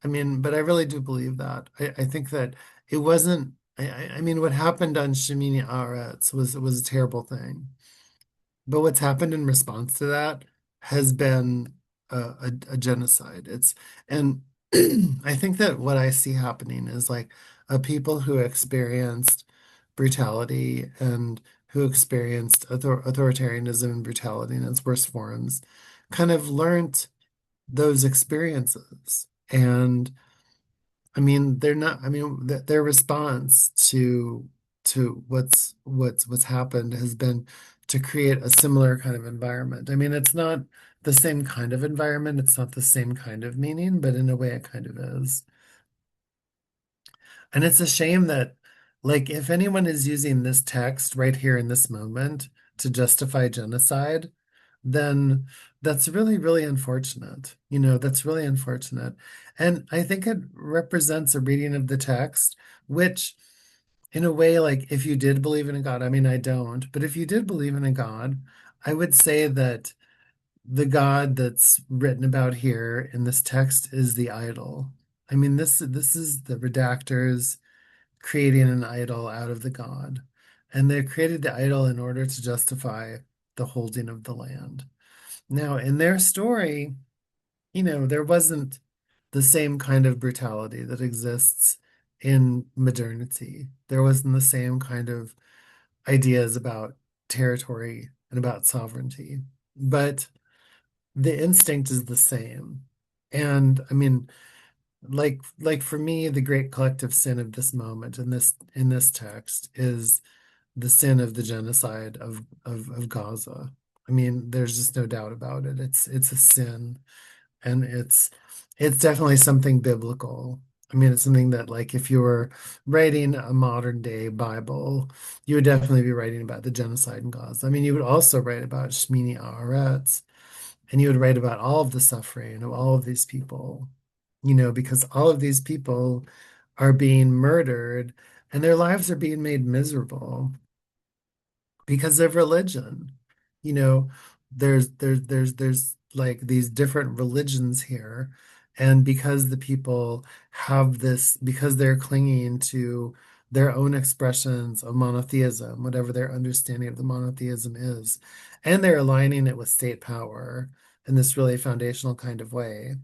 But I really do believe that. I think that it wasn't, what happened on Shemini Aretz was a terrible thing. But what's happened in response to that has been a genocide. And I think that what I see happening is like a people who experienced brutality and who experienced authoritarianism and brutality in its worst forms kind of learned those experiences. And they're not, their response to what's happened has been to create a similar kind of environment. It's not the same kind of environment, it's not the same kind of meaning, but in a way it kind of is. And it's a shame that, like, if anyone is using this text right here in this moment to justify genocide, then that's really, really unfortunate. That's really unfortunate. And I think it represents a reading of the text, which, in a way, like, if you did believe in a God, I don't, but if you did believe in a God, I would say that the God that's written about here in this text is the idol. This is the redactors creating an idol out of the God. And they created the idol in order to justify the holding of the land. Now, in their story, there wasn't the same kind of brutality that exists in modernity. There wasn't the same kind of ideas about territory and about sovereignty. But the instinct is the same. And like for me, the great collective sin of this moment in this text is the sin of the genocide of Gaza. There's just no doubt about it. It's a sin, and it's definitely something biblical. It's something that, like, if you were writing a modern day Bible, you would definitely be writing about the genocide in Gaza. You would also write about Shmini Aretz, and you would write about all of the suffering of all of these people, because all of these people are being murdered and their lives are being made miserable because of religion. You know, there's like these different religions here, and because the people have this, because they're clinging to their own expressions of monotheism, whatever their understanding of the monotheism is, and they're aligning it with state power in this really foundational kind of way,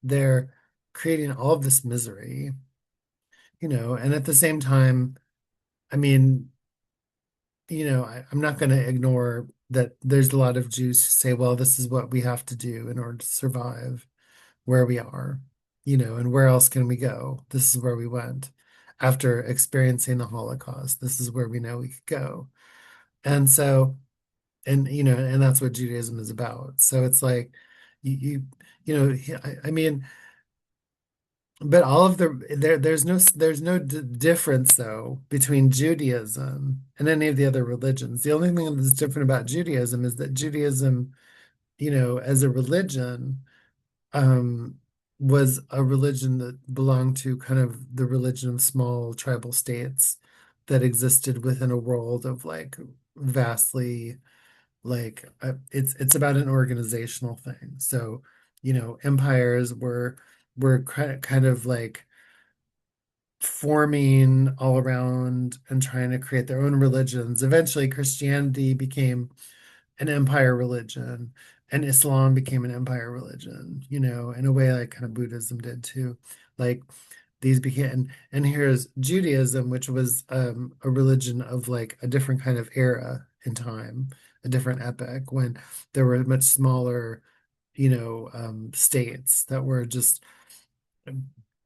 they're creating all of this misery, and at the same time, I mean, I'm not going to ignore that there's a lot of Jews who say, well, this is what we have to do in order to survive where we are, and where else can we go? This is where we went after experiencing the Holocaust. This is where we know we could go. And so, and that's what Judaism is about. So it's like, you, I mean, but all of there's no difference though between Judaism and any of the other religions. The only thing that's different about Judaism is that Judaism, as a religion, um, was a religion that belonged to kind of the religion of small tribal states that existed within a world of like vastly, like, it's about an organizational thing. So, empires were kind of like forming all around and trying to create their own religions. Eventually, Christianity became an empire religion, and Islam became an empire religion, in a way like kind of Buddhism did too. Like, these became, and here's Judaism, which was a religion of like a different kind of era in time, a different epoch when there were much smaller, states that were just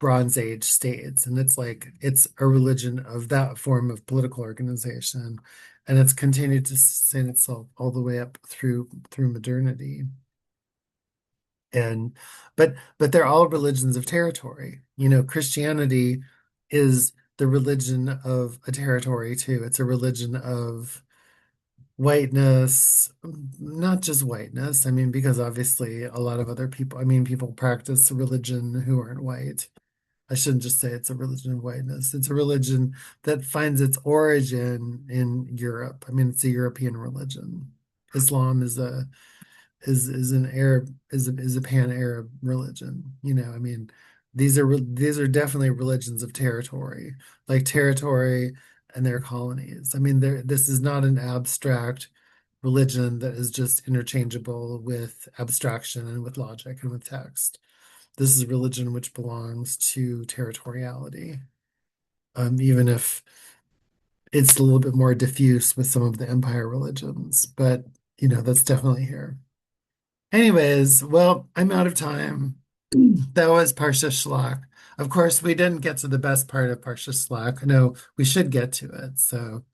Bronze Age states, and it's like it's a religion of that form of political organization, and it's continued to sustain itself all the way up through modernity. And but they're all religions of territory. Christianity is the religion of a territory too. It's a religion of whiteness, not just whiteness. Because obviously a lot of other people, people practice religion who aren't white. I shouldn't just say it's a religion of whiteness. It's a religion that finds its origin in Europe. I mean, it's a European religion. Islam is an Arab is a pan-Arab religion. I mean, these are definitely religions of territory, like territory and their colonies. I mean, this is not an abstract religion that is just interchangeable with abstraction and with logic and with text. This is a religion which belongs to territoriality, even if it's a little bit more diffuse with some of the empire religions, but that's definitely here. Anyways, well, I'm out of time. That was Parsha Sh'lach. Of course, we didn't get to the best part of Parsha Sh'lach. No, we should get to it. So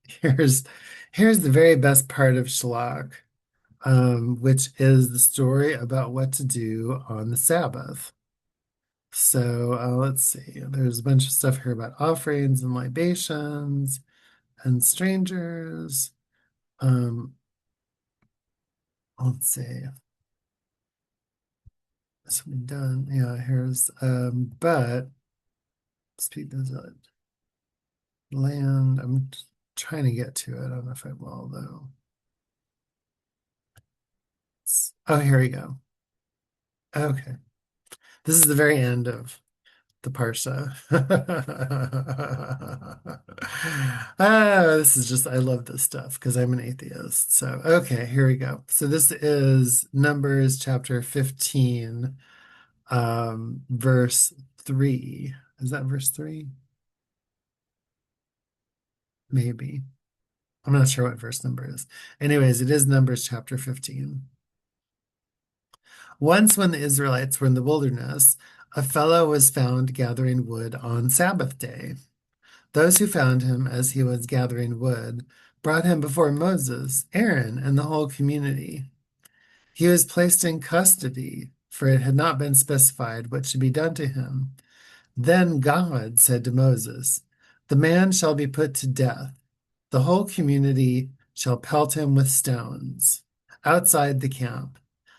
here's here's the very best part of Shelach, which is the story about what to do on the Sabbath. So let's see. There's a bunch of stuff here about offerings and libations and strangers. Um, let's see. Something done. Yeah, here's but speak Israelite land. I'm trying to get to it. I don't know if I will though. Oh, here we go. Okay. This is the very end of the Parsha. This is just, I love this stuff because I'm an atheist. So, okay, here we go. So this is Numbers chapter 15, verse 3. Is that verse 3? Maybe. I'm not sure what verse number is. Anyways, it is Numbers chapter 15. Once, when the Israelites were in the wilderness, a fellow was found gathering wood on Sabbath day. Those who found him as he was gathering wood brought him before Moses, Aaron, and the whole community. He was placed in custody, for it had not been specified what should be done to him. Then God said to Moses, "The man shall be put to death. The whole community shall pelt him with stones outside the camp."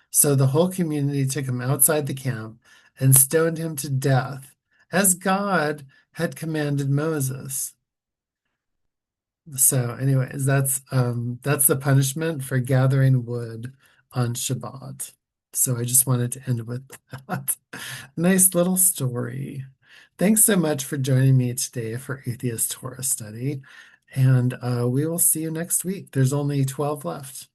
So the whole community took him outside the camp and stoned him to death, as God had commanded Moses. So, anyways, that's the punishment for gathering wood on Shabbat. So I just wanted to end with that. Nice little story. Thanks so much for joining me today for Atheist Torah Study. And we will see you next week. There's only 12 left.